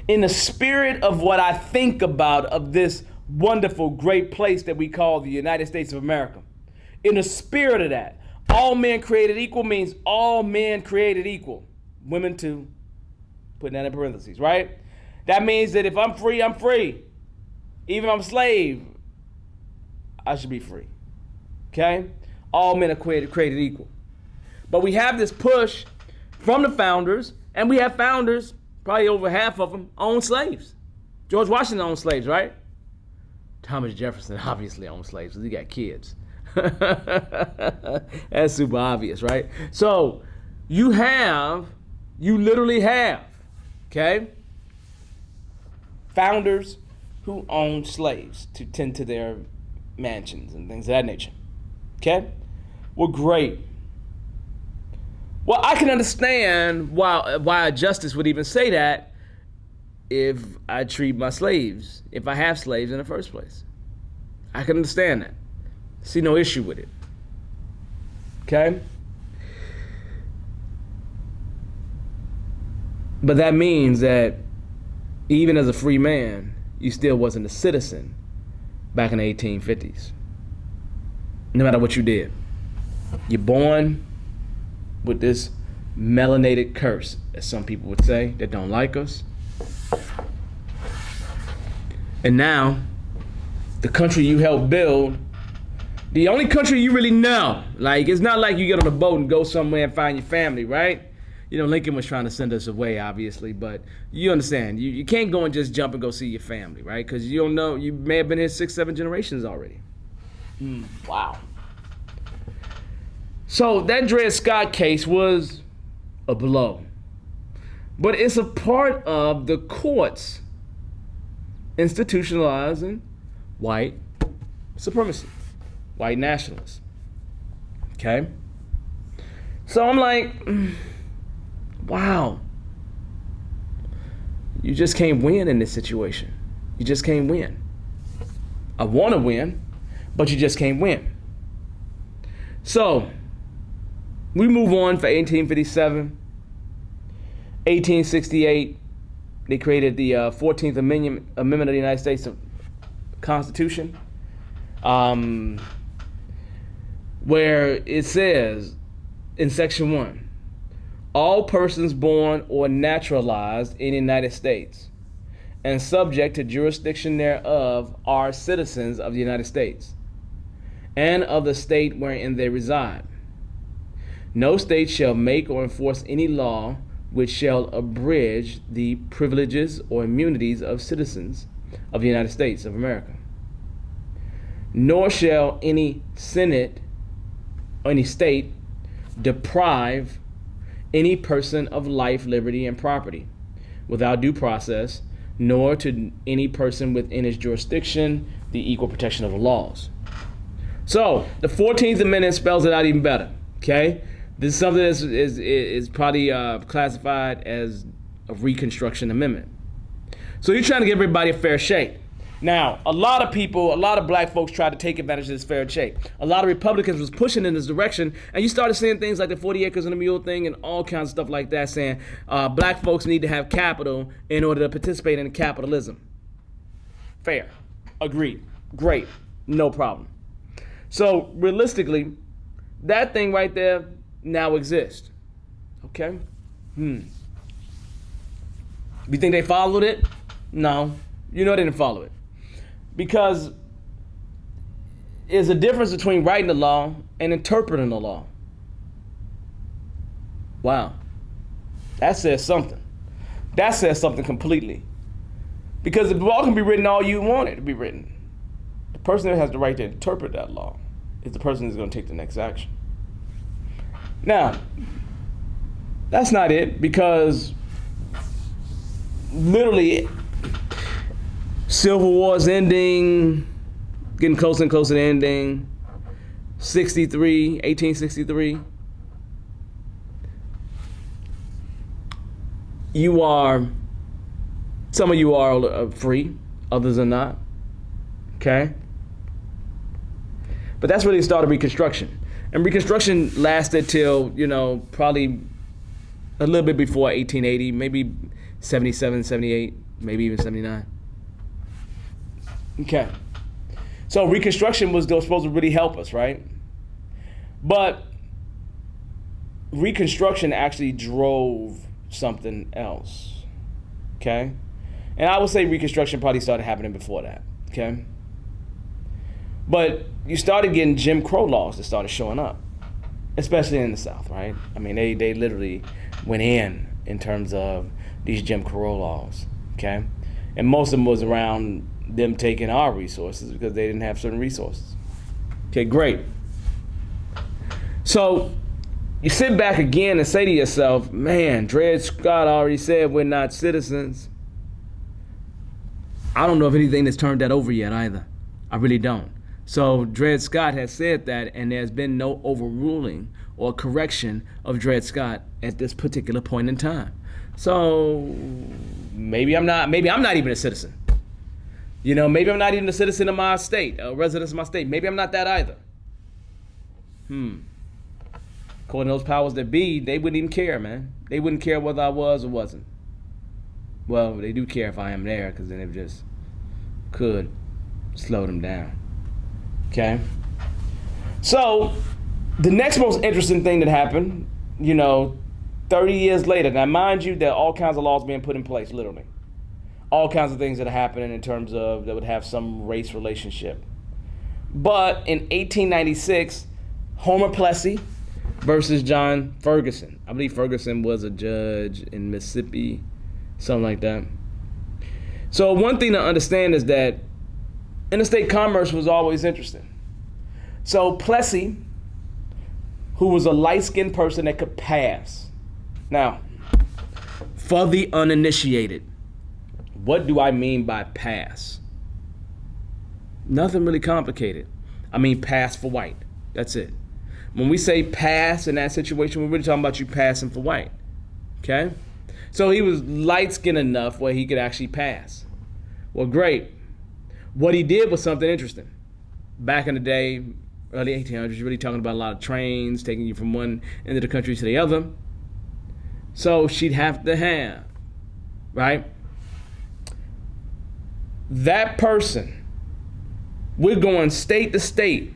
In the spirit of what I think about of this wonderful, great place that we call the United States of America, in the spirit of that, all men created equal means all men created equal. Women too, putting that in parentheses, right? That means that if I'm free, I'm free. Even if I'm a slave, I should be free. Okay? All men are created equal. But we have this push from the founders, and we have founders, probably over half of them, own slaves. George Washington owned slaves, right? Thomas Jefferson obviously owned slaves because he got kids. That's super obvious, right? So you literally have, okay, founders who owned slaves to tend to their mansions and things of that nature. Okay? Well, great. Well, I can understand why a justice would even say that if I treat my slaves, if I have slaves in the first place. I can understand that. See no issue with it. Okay? But that means that even as a free man, you still wasn't a citizen back in the 1850s. No matter what you did. You're born with this melanated curse, as some people would say, that don't like us. And now, the country you helped build, the only country you really know, like, it's not like you get on a boat and go somewhere and find your family, right? Lincoln was trying to send us away, obviously, but you understand. You can't go and just jump and go see your family, right? Because you don't know. You may have been here 6, 7 generations already. Wow. So that Dred Scott case was a blow. But it's a part of the courts institutionalizing white supremacy, white nationalists. Okay? So I'm like, wow. You just can't win in this situation. You just can't win. I want to win, but you just can't win. So we move on for 1857. 1868, they created the 14th Amendment of the United States Constitution, where it says in Section 1, all persons born or naturalized in the United States and subject to jurisdiction thereof are citizens of the United States and of the state wherein they reside. No state shall make or enforce any law which shall abridge the privileges or immunities of citizens of the United States of America. Nor shall any Senate or any state deprive any person of life, liberty, and property without due process, nor to any person within its jurisdiction the equal protection of the laws. So the 14th Amendment spells it out even better, okay? This is something that is probably classified as a Reconstruction Amendment. So you're trying to give everybody a fair shake. Now, a lot of black folks tried to take advantage of this fair shake. A lot of Republicans was pushing in this direction, and you started seeing things like the 40 acres and a mule thing and all kinds of stuff like that, saying black folks need to have capital in order to participate in capitalism. Fair. Agreed. Great. No problem. So realistically, that thing right there now exists. Okay? You think they followed it? No. They didn't follow it. Because there's a difference between writing the law and interpreting the law. Wow. That says something. That says something completely. Because the law can be written all you want it to be written. The person that has the right to interpret that law is the person who's going to take the next action. Now, that's not it, because literally Civil War's ending, getting closer and closer to ending, 1863. Some of you are free, others are not, okay? But that's really the start of Reconstruction. And Reconstruction lasted till, probably a little bit before 1880, maybe 77, 78, maybe even 79. Okay. So Reconstruction was supposed to really help us, right? But Reconstruction actually drove something else, okay? And I would say Reconstruction probably started happening before that, okay? But you started getting Jim Crow laws that started showing up, especially in the South, right? I mean, they literally went in terms of these Jim Crow laws, okay? And most of them was around them taking our resources because they didn't have certain resources. Okay, great. So you sit back again and say to yourself, man, Dred Scott already said we're not citizens. I don't know if anything has turned that over yet either. I really don't. So Dred Scott has said that, and there's been no overruling or correction of Dred Scott at this particular point in time. So maybe I'm not even a citizen. Maybe I'm not even a citizen of my state, a resident of my state. Maybe I'm not that either. According to those powers that be, they wouldn't even care, man. They wouldn't care whether I was or wasn't. Well, they do care if I am there, because then it just could slow them down. Okay? So, the next most interesting thing that happened, 30 years later, now mind you, there are all kinds of laws being put in place, literally. All kinds of things that are happening in terms of that would have some race relationship. But in 1896, Homer Plessy, versus John Ferguson. I believe Ferguson was a judge in Mississippi, something like that. So one thing to understand is that interstate commerce was always interesting. So Plessy, who was a light-skinned person that could pass. Now, for the uninitiated, what do I mean by pass? Nothing really complicated. I mean pass for white. That's it. When we say pass in that situation, we're really talking about you passing for white. Okay? So he was light-skinned enough where he could actually pass. Well, great. What he did was something interesting. Back in the day, early 1800s, you're really talking about a lot of trains taking you from one end of the country to the other. So she'd have to have, right? That person, we're going state to state,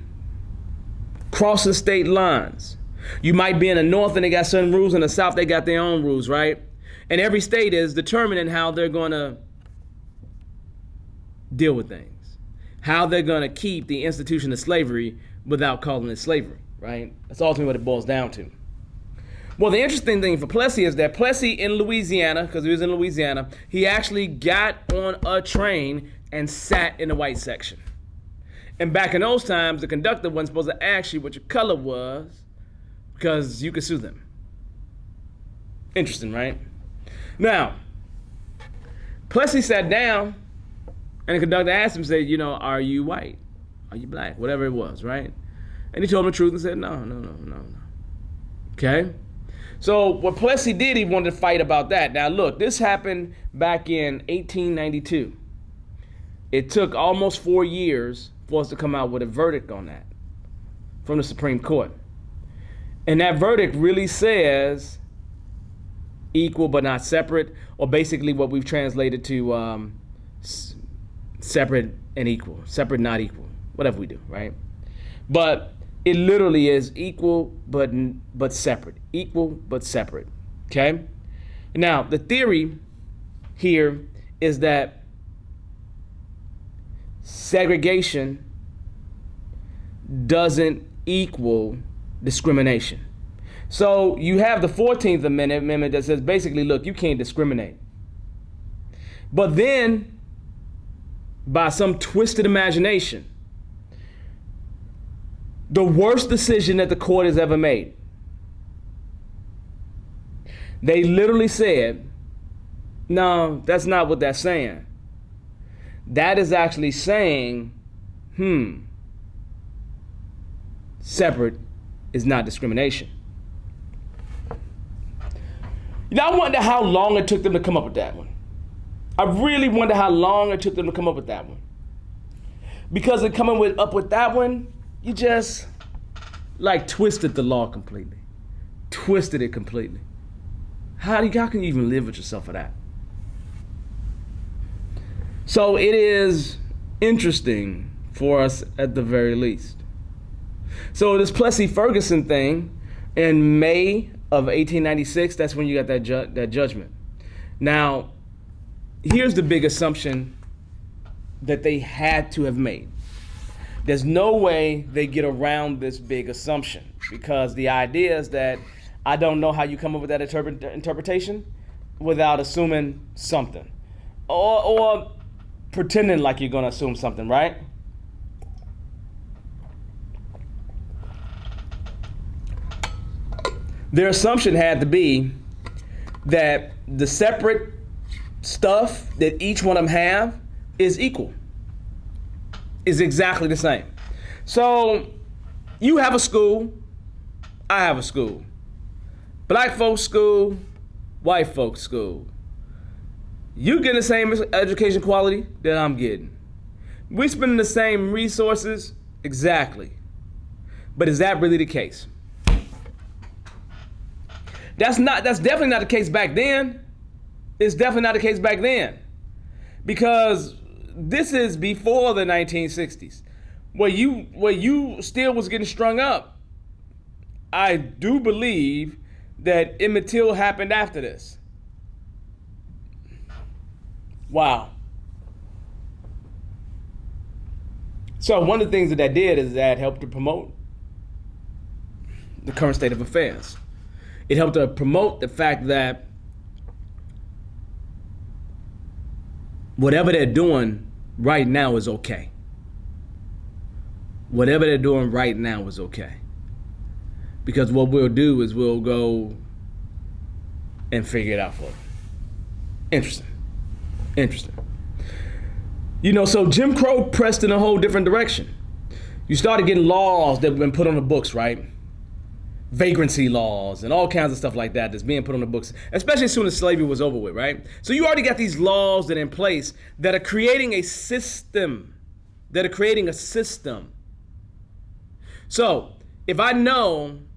crossing state lines. You might be in the north and they got certain rules, in the south they got their own rules, right? And every state is determining how they're going to deal with things, how they're going to keep the institution of slavery without calling it slavery, right? That's ultimately what it boils down to. Well, the interesting thing for Plessy is that Plessy in Louisiana, because he was in Louisiana, he actually got on a train and sat in the white section. And back in those times, the conductor wasn't supposed to ask you what your color was because you could sue them. Interesting, right? Now, Plessy sat down and the conductor asked him, said, are you white? Are you black? Whatever it was, right? And he told him the truth and said, no. Okay? So what Plessy did, he wanted to fight about that. Now look, this happened back in 1892. It took almost 4 years for us to come out with a verdict on that from the Supreme Court. And that verdict really says equal but not separate, or basically what we've translated to separate and equal, separate, not equal, whatever we do, right? But it literally is equal but separate, equal but separate, okay? Now, the theory here is that segregation doesn't equal discrimination. So you have the 14th Amendment that says basically, look, you can't discriminate. But then, by some twisted imagination, the worst decision that the court has ever made, they literally said, no, that's not what that's saying. That is actually saying, separate is not discrimination. I wonder how long it took them to come up with that one. I really wonder how long it took them to come up with that one. Because in coming up with that one, you just twisted the law completely. Twisted it completely. How can you even live with yourself for that? So it is interesting for us at the very least. So this Plessy Ferguson thing in May of 1896, that's when you got that judgment. Now, here's the big assumption that they had to have made. There's no way they get around this big assumption, because the idea is that I don't know how you come up with that interpretation without assuming something or pretending like you're going to assume something, right? Their assumption had to be that the separate stuff that each one of them have is equal, is exactly the same. So you have a school, I have a school. Black folks school, white folks school. You getting the same education quality that I'm getting. We spending the same resources, exactly. But is that really the case? That's definitely not the case back then. It's definitely not the case back then. Because this is before the 1960s, where you still was getting strung up. I do believe that Emmett Till happened after this. Wow. So one of the things that did is that helped to promote the current state of affairs. It helped to promote the fact that whatever they're doing right now is okay. Whatever they're doing right now is okay. Because what we'll do is we'll go and figure it out for them. Interesting. So Jim Crow pressed in a whole different direction. You started getting laws that have been put on the books, right? Vagrancy laws and all kinds of stuff like that that's being put on the books, especially as soon as slavery was over with, right? So you already got these laws that are in place that are creating a system. So if I don't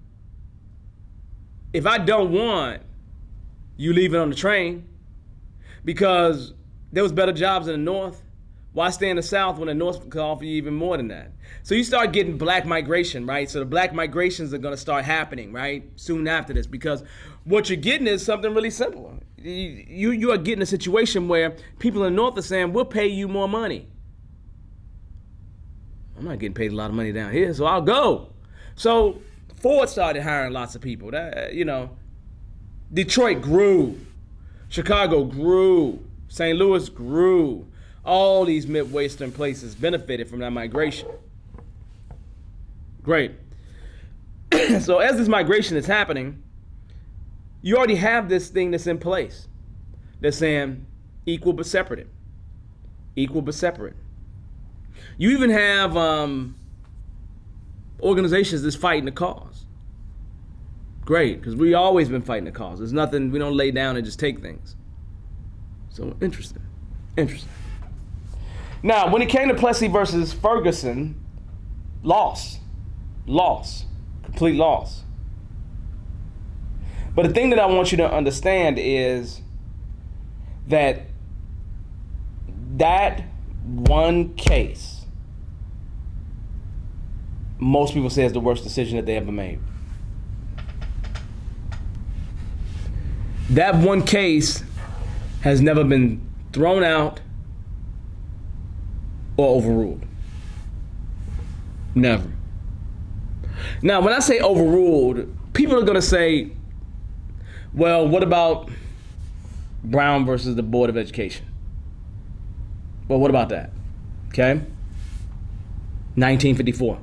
want you leaving on the train because there was better jobs in the North, why stay in the South when the North could offer you even more than that? So you start getting black migration, right? So the black migrations are going to start happening, right? Soon after this, because what you're getting is something really simple. You are getting a situation where people in the North are saying, we'll pay you more money. I'm not getting paid a lot of money down here, so I'll go. So Ford started hiring lots of people. Detroit grew. Chicago grew. St. Louis grew. All these Midwestern places benefited from that migration. Great. So as this migration is happening, you already have this thing that's in place. They're saying equal but separate. Equal but separate. You even have organizations that's fighting the cause. Great, because we've always been fighting the cause. There's nothing, we don't lay down and just take things. So interesting. Now, when it came to Plessy versus Ferguson, loss, complete loss. But the thing that I want you to understand is that one case, most people say is the worst decision that they ever made. That one case has never been thrown out or overruled. Never. Now, when I say overruled, people are going to say, well, what about Brown versus the Board of Education? Well, what about that? Okay? 1954.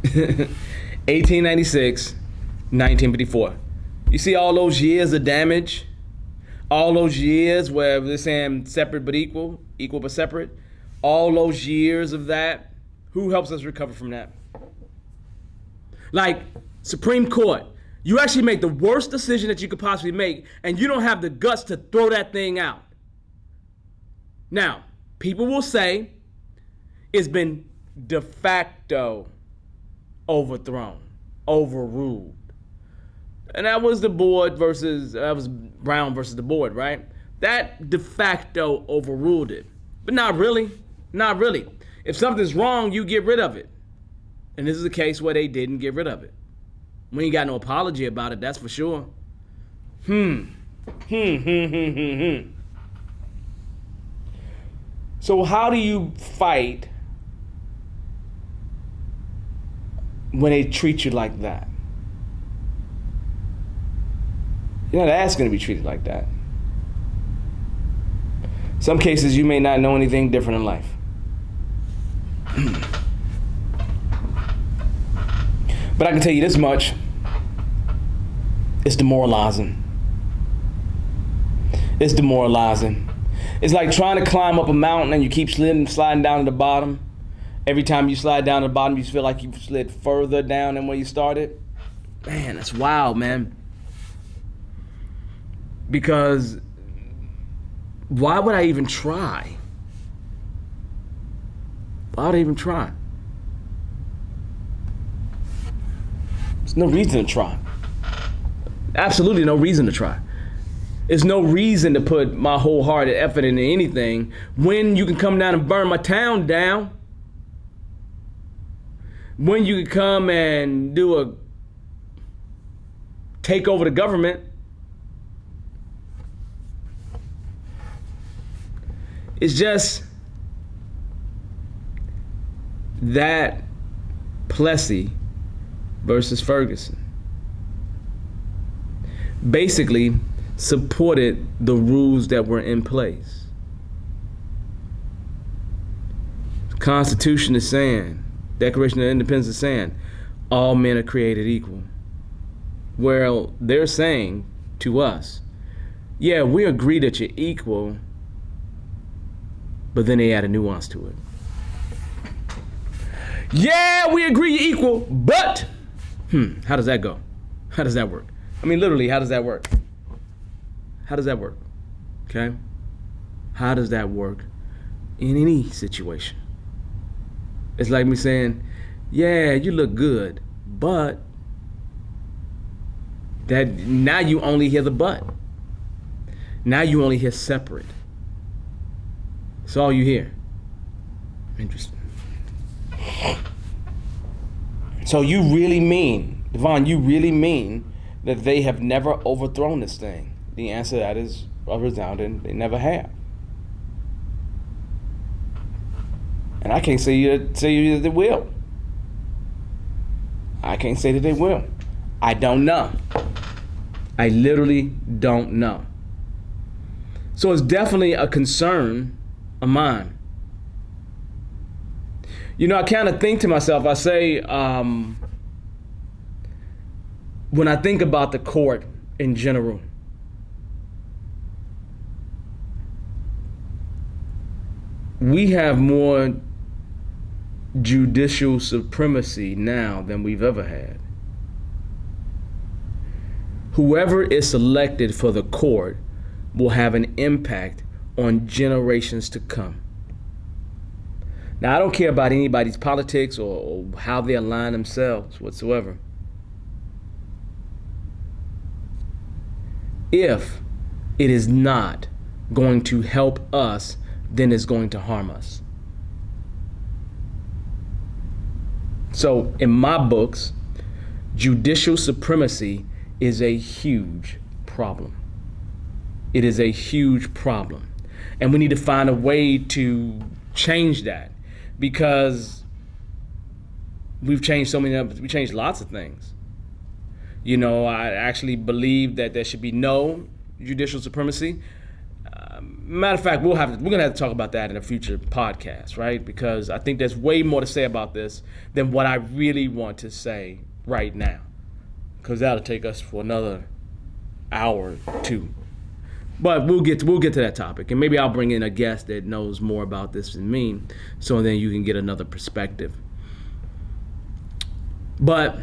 1896, 1954. You see all those years of damage? All those years where they're saying separate but equal, equal but separate? All those years of that? Who helps us recover from that? Like Supreme Court, you actually make the worst decision that you could possibly make, and you don't have the guts to throw that thing out. Now, people will say it's been de facto overthrown, overruled. And that was Brown versus the board, right? That de facto overruled it. But not really. If something's wrong, you get rid of it. And this is a case where they didn't get rid of it. We ain't got no apology about it, that's for sure. So how do you fight when they treat you like that? You're not asking to be treated like that. Some cases you may not know anything different in life. But I can tell you this much. It's demoralizing. It's demoralizing. It's like trying to climb up a mountain and you keep sliding down to the bottom. Every time you slide down to the bottom, you feel like you've slid further down than where you started. Man, that's wild, man. Because why would I even try? Why would I even try? There's no reason to try. Absolutely no reason to try. There's no reason to put my wholehearted effort into anything when you can come down and burn my town down. When you can come and take over the government. It's just that Plessy versus Ferguson basically supported the rules that were in place. The Constitution is saying, Declaration of Independence is saying, all men are created equal. Well, they're saying to us, yeah, we agree that you're equal, but then they add a nuance to it. Yeah, we agree you're equal, but, how does that go? How does that work? I mean, literally, how does that work? How does that work? Okay? How does that work in any situation? It's like me saying, yeah, you look good, but that now you only hear the but. Now you only hear separate. That's all you hear. Interesting. So you really mean, Devon, you really mean that they have never overthrown this thing? The answer to that is a resounding, they never have. And I can't say that they will. I can't say that they will. I don't know. I literally don't know. So it's definitely a concern of mine. You know, I kind of think to myself, I say, when I think about the court in general, we have more judicial supremacy now than we've ever had. Whoever is selected for the court will have an impact on generations to come. Now, I don't care about anybody's politics or how they align themselves whatsoever. If it is not going to help us, then it's going to harm us. So, in my books, judicial supremacy is a huge problem. It is a huge problem. And we need to find a way to change that, because we've changed we changed lots of things. You know, I actually believe that there should be no judicial supremacy. Matter of fact, we're gonna have to talk about that in a future podcast, right? Because I think there's way more to say about this than what I really want to say right now, because that'll take us for another hour or two. But we'll get to that topic, and maybe I'll bring in a guest that knows more about this than me, so then you can get another perspective. But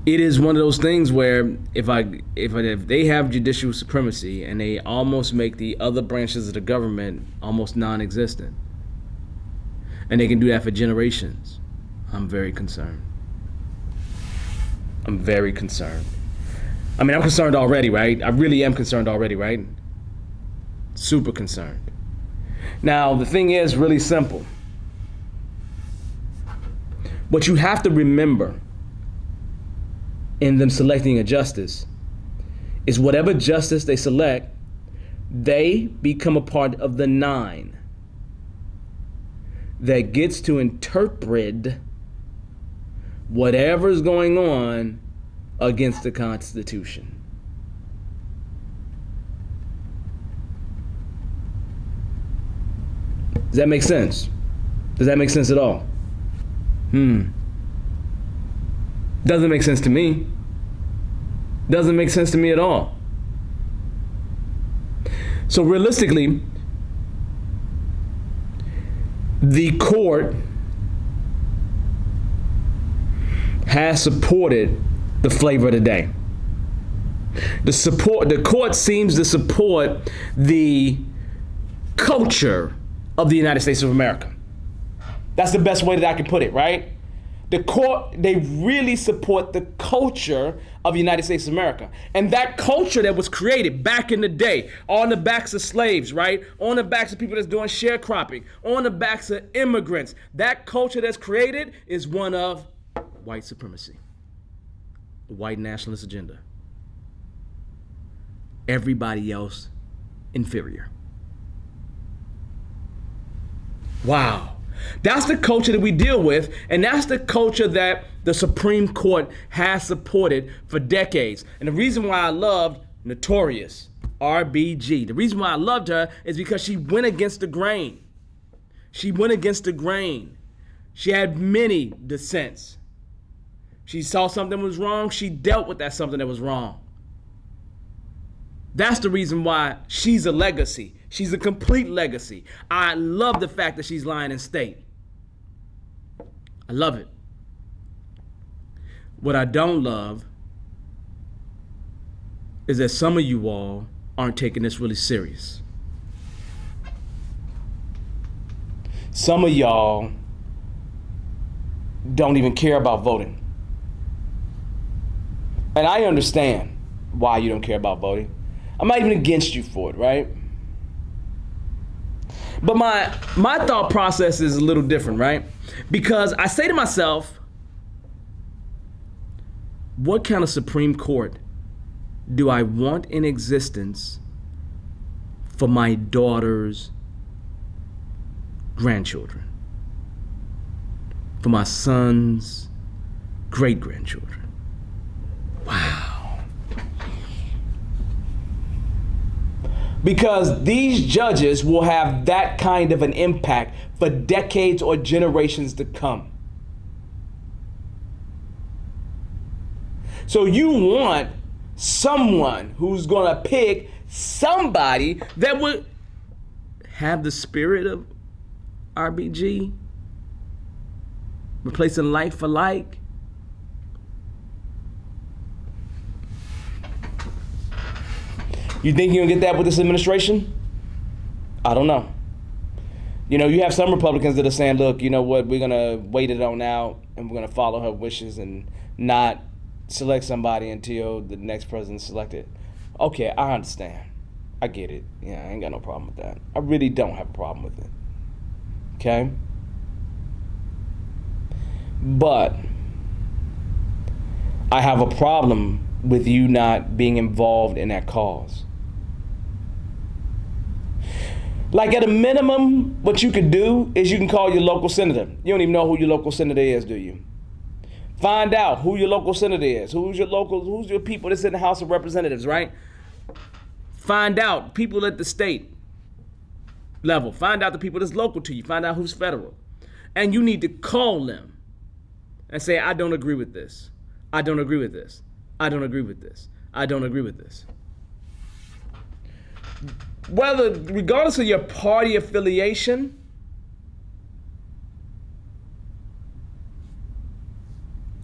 it is one of those things where if they have judicial supremacy and they almost make the other branches of the government almost non-existent, and they can do that for generations, I'm very concerned. I'm very concerned. I mean, I'm concerned already, right? I really am concerned already, right? Super concerned. Now, the thing is really simple. What you have to remember in them selecting a justice is whatever justice they select, they become a part of the 9 that gets to interpret whatever's going on against the Constitution. Does that make sense? Does that make sense at all? Doesn't make sense to me. Doesn't make sense to me at all. So realistically, the court has supported the flavor of the day. The court seems to support the culture of the United States of America. That's the best way that I can put it, right? The court, they really support the culture of the United States of America. And that culture that was created back in the day, on the backs of slaves, right? On the backs of people that's doing sharecropping, on the backs of immigrants. That culture that's created is one of white supremacy, the white nationalist agenda. Everybody else inferior. Wow. That's the culture that we deal with, and that's the culture that the Supreme Court has supported for decades. And the reason why I loved Notorious, RBG, the reason why I loved her is because she went against the grain. She went against the grain. She had many dissents. She saw something was wrong, she dealt with that something that was wrong. That's the reason why she's a legacy. She's a complete legacy. I love the fact that she's lying in state. I love it. What I don't love is that some of you all aren't taking this really serious. Some of y'all don't even care about voting. And I understand why you don't care about voting. I'm not even against you for it, right? But my thought process is a little different, right? Because I say to myself, what kind of Supreme Court do I want in existence for my daughter's grandchildren? For my son's great-grandchildren? Wow. Because these judges will have that kind of an impact for decades or generations to come. So you want someone who's going to pick somebody that would have the spirit of RBG, replacing like for like. You think you're gonna get that with this administration? I don't know. You know, you have some Republicans that are saying, look, you know what, we're gonna wait it on out and we're gonna follow her wishes and not select somebody until the next president's selected. Okay, I understand. I get it. Yeah, I ain't got no problem with that. I really don't have a problem with it. Okay? But I have a problem with you not being involved in that cause. Like at a minimum, what you could do is you can call your local senator. You don't even know who your local senator is, do you? Find out who your local senator is. Who's your people that's in the House of Representatives, right? Find out people at the state level. Find out the people that's local to you. Find out who's federal. And you need to call them and say, I don't agree with this. I don't agree with this. I don't agree with this. I don't agree with this. Regardless of your party affiliation,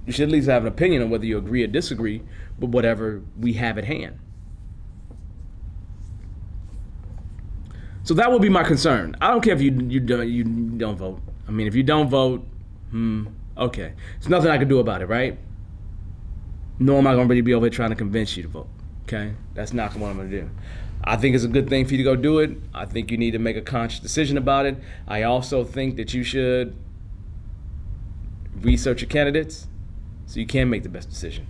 you should at least have an opinion on whether you agree or disagree with whatever we have at hand. So that would be my concern. I don't care if you don't vote. I mean, if you don't vote, okay. There's nothing I can do about it, right? Nor am I going to really be over here trying to convince you to vote, okay? That's not what I'm going to do. I think it's a good thing for you to go do it. I think you need to make a conscious decision about it. I also think that you should research your candidates so you can make the best decision.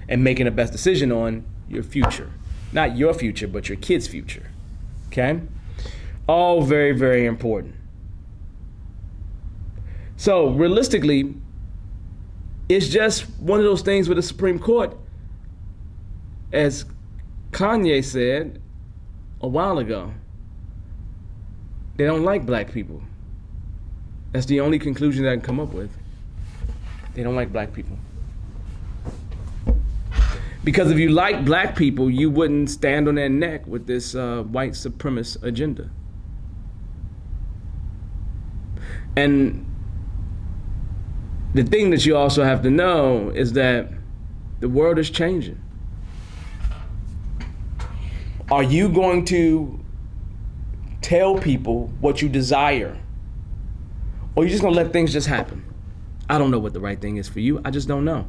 And making the best decision on your future. Not your future, but your kids' future, okay? All very, very important. So realistically, it's just one of those things with the Supreme Court, as Kanye said a while ago, they don't like black people. That's the only conclusion that I can come up with. They don't like black people. Because if you like black people, you wouldn't stand on their neck with this white supremacist agenda. And the thing that you also have to know is that the world is changing. Are you going to tell people what you desire? Or are you just going to let things just happen? I don't know what the right thing is for you. I just don't know.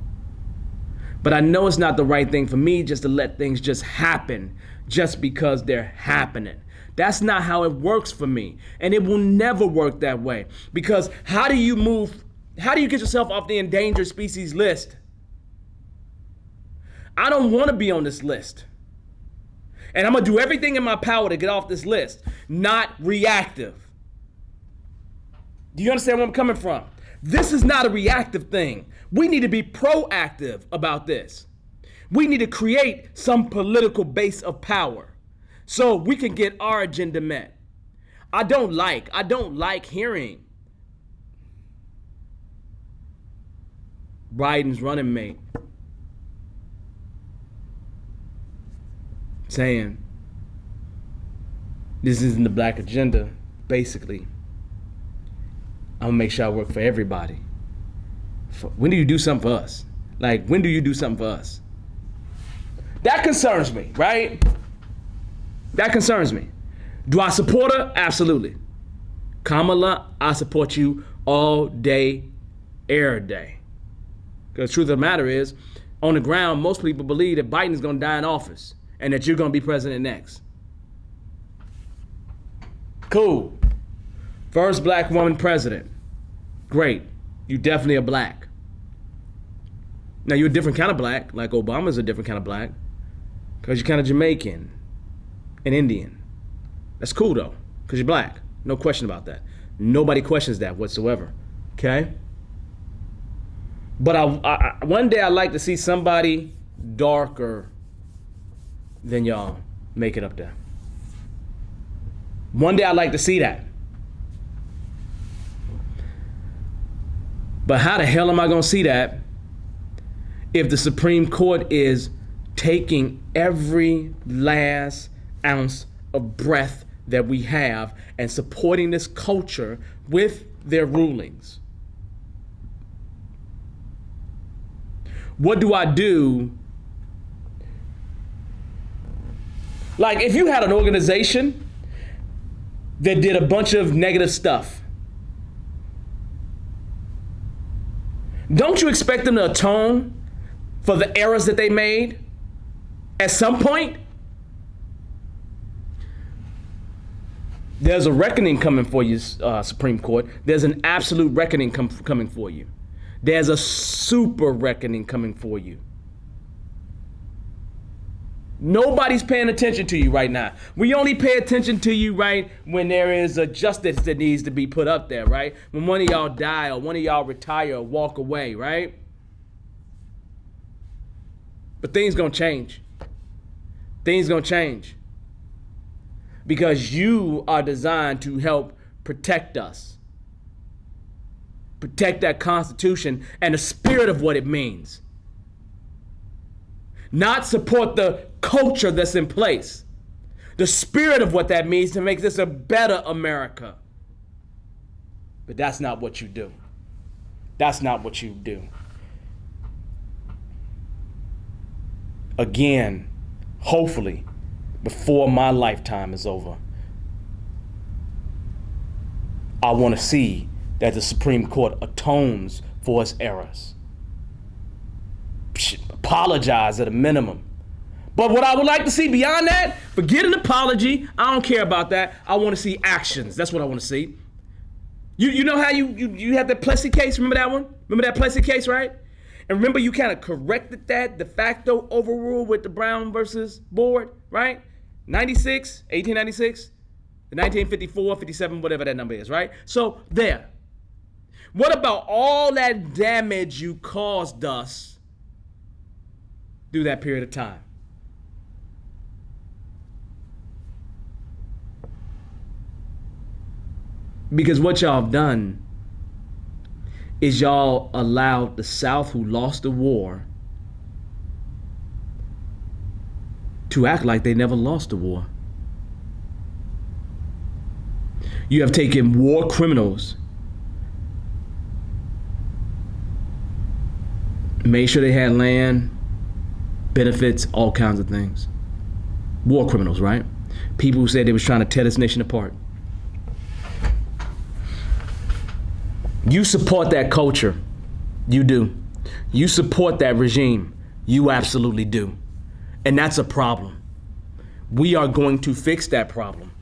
But I know it's not the right thing for me just to let things just happen just because they're happening. That's not how it works for me. And it will never work that way. Because how do you get yourself off the endangered species list? I don't want to be on this list. And I'm going to do everything in my power to get off this list. Not reactive. Do you understand where I'm coming from? This is not a reactive thing. We need to be proactive about this. We need to create some political base of power so we can get our agenda met. I don't like hearing Biden's running mate saying this isn't the black agenda. Basically, I'm gonna make sure I work for everybody. When do you do something for us? Like, when do you do something for us? That concerns me, right? That concerns me. Do I support her? Absolutely. Kamala, I support you all day, every day. Because the truth of the matter is, on the ground, most people believe that Biden is going to die in office and that you're going to be president next. Cool. First black woman president. Great. You definitely are black. Now, you're a different kind of black, like Obama's a different kind of black, because you're kind of Jamaican and Indian. That's cool, though, because you're black. No question about that. Nobody questions that whatsoever, okay? But one day I'd like to see somebody darker than y'all make it up there. One day I'd like to see that. But how the hell am I going to see that if the Supreme Court is taking every last ounce of breath that we have and supporting this culture with their rulings? What do I do? Like, if you had an organization that did a bunch of negative stuff, don't you expect them to atone for the errors that they made at some point? There's a reckoning coming for you, Supreme Court. There's an absolute reckoning coming for you. There's a super reckoning coming for you. Nobody's paying attention to you right now. We only pay attention to you, right, when there is a justice that needs to be put up there, right? When one of y'all die or one of y'all retire or walk away, right? But things gonna change. Things gonna change. Because you are designed to help protect us. Protect that Constitution and the spirit of what it means. Not support the culture that's in place. The spirit of what that means to make this a better America. But that's not what you do. That's not what you do. Again, hopefully, before my lifetime is over, I want to see that the Supreme Court atones for its errors. Apologize at a minimum. But what I would like to see beyond that, forget an apology. I don't care about that. I want to see actions. That's what I want to see. You know how you had that Plessy case? Remember that one? Remember that Plessy case, right? And remember you kind of corrected that de facto overrule with the Brown versus Board, right? 1896, the 1954, 57, whatever that number is, right? So there. What about all that damage you caused us through that period of time? Because what y'all have done is y'all allowed the South, who lost the war, to act like they never lost the war. You have taken war criminals, made sure they had land, benefits, all kinds of things. War criminals, right? People who said they was trying to tear this nation apart. You support that culture. You do. You support that regime. You absolutely do. And that's a problem. We are going to fix that problem.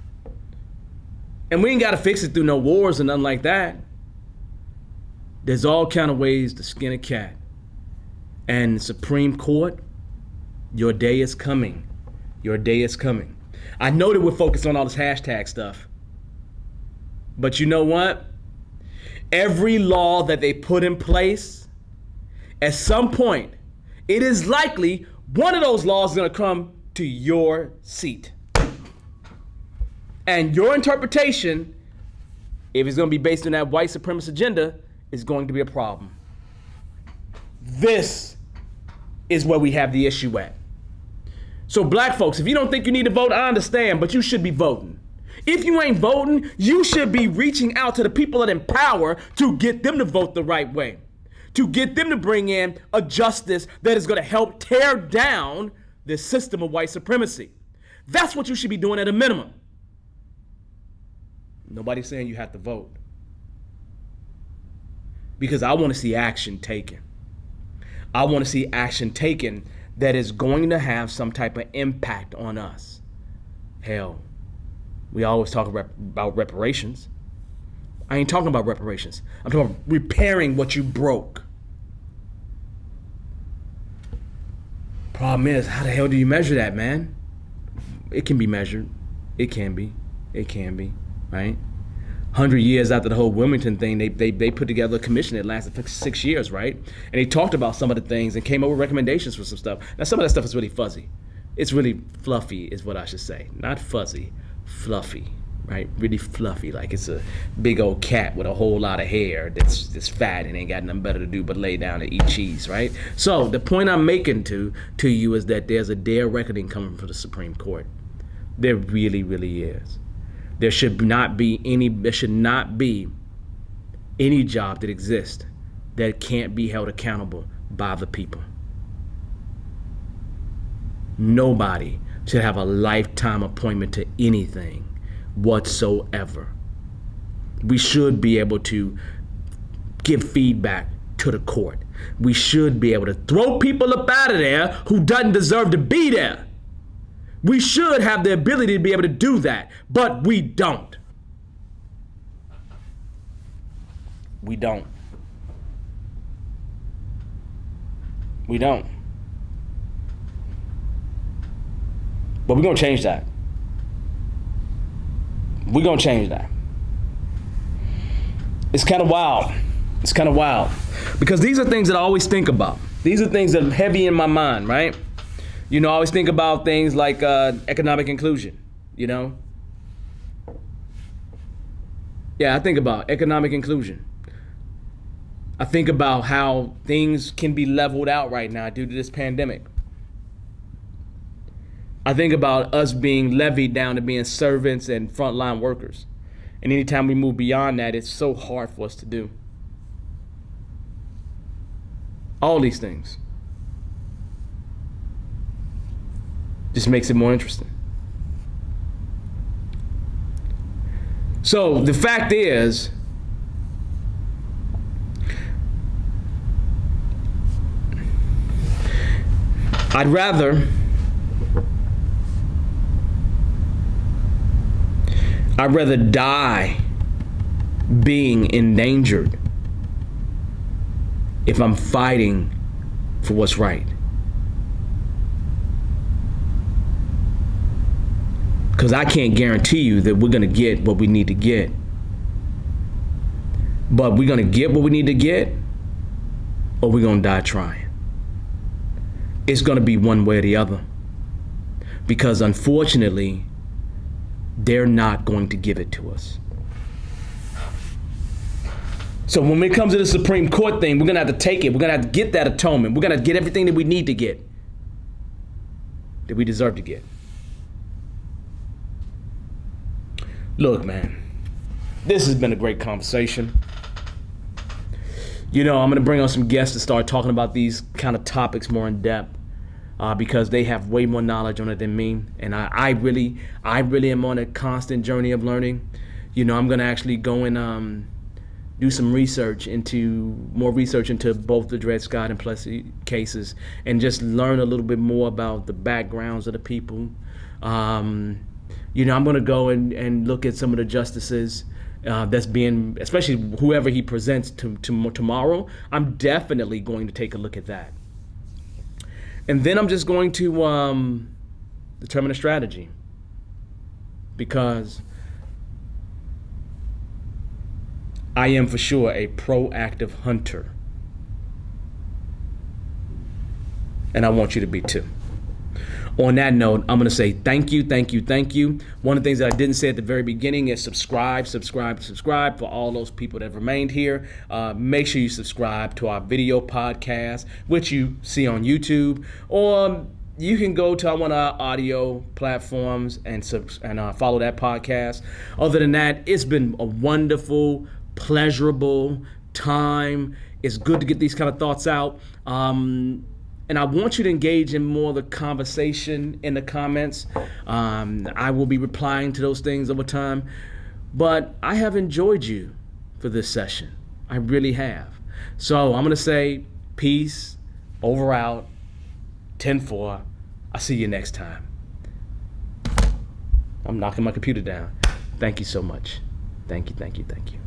And we ain't got to fix it through no wars or nothing like that. There's all kind of ways to skin a cat. And the Supreme Court, your day is coming. Your day is coming. I know that we're focused on all this hashtag stuff. But you know what? Every law that they put in place, at some point, it is likely one of those laws is going to come to your seat. And your interpretation, if it's going to be based on that white supremacist agenda, is going to be a problem. This is where we have the issue at. So black folks, if you don't think you need to vote, I understand, but you should be voting. If you ain't voting, you should be reaching out to the people that in power to get them to vote the right way, to get them to bring in a justice that is going to help tear down this system of white supremacy. That's what you should be doing at a minimum. Nobody's saying you have to vote, because I want to see action taken. I want to see action taken that is going to have some type of impact on us. Hell, we always talk about reparations. I ain't talking about reparations. I'm talking about repairing what you broke. Problem is, how the hell do you measure that, man? It can be measured. It can be, right? 100 years after the whole Wilmington thing, they put together a commission that lasted for 6 years, right? And they talked about some of the things and came up with recommendations for some stuff. Now, some of that stuff is really fuzzy. It's really fluffy is what I should say. Not fuzzy, fluffy, right? Really fluffy, like it's a big old cat with a whole lot of hair that's fat and ain't got nothing better to do but lay down and eat cheese, right? So the point I'm making to you is that there's a day of reckoning coming from the Supreme Court. There really, really is. There should not be any job that exists that can't be held accountable by the people. Nobody should have a lifetime appointment to anything whatsoever. We should be able to give feedback to the court. We should be able to throw people up out of there who doesn't deserve to be there. We should have the ability to be able to do that, but we don't. We don't. We don't. But we're going to change that. We're going to change that. It's kind of wild. It's kind of wild. Because these are things that I always think about. These are things that are heavy in my mind, right? You know, I always think about things like economic inclusion, you know? Yeah, I think about economic inclusion. I think about how things can be leveled out right now due to this pandemic. I think about us being levied down to being servants and frontline workers. And anytime we move beyond that, it's so hard for us to do. All these things. Just makes it more interesting. So the fact is, I'd rather die being endangered if I'm fighting for what's right. Because I can't guarantee you that we're going to get what we need to get. But we're going to get what we need to get, or we're going to die trying. It's going to be one way or the other. Because unfortunately, they're not going to give it to us. So when it comes to the Supreme Court thing, we're going to have to take it. We're going to have to get that atonement. We're going to get everything that we need to get, that we deserve to get. Look, man, this has been a great conversation. You know, I'm going to bring on some guests to start talking about these kind of topics more in depth. Because they have way more knowledge on it than me, and I really am on a constant journey of learning. You know, I'm gonna actually go and do more research into both the Dred Scott and Plessy cases, and just learn a little bit more about the backgrounds of the people. You know, I'm gonna go and look at some of the justices that's being, especially whoever he presents to tomorrow. I'm definitely going to take a look at that. And then I'm just going to determine a strategy, because I am for sure a proactive hunter. And I want you to be too. On that note, I'm going to say thank you, thank you, thank you. One of the things that I didn't say at the very beginning is subscribe for all those people that have remained here. Make sure you subscribe to our video podcast, which you see on YouTube, or you can go to one of our audio platforms and follow that podcast. Other than that, it's been a wonderful, pleasurable time. It's good to get these kind of thoughts out. And I want you to engage in more of the conversation in the comments. I will be replying to those things over time. But I have enjoyed you for this session. I really have. So I'm going to say peace, over out, 10-4. I'll see you next time. I'm knocking my computer down. Thank you so much. Thank you, thank you, thank you.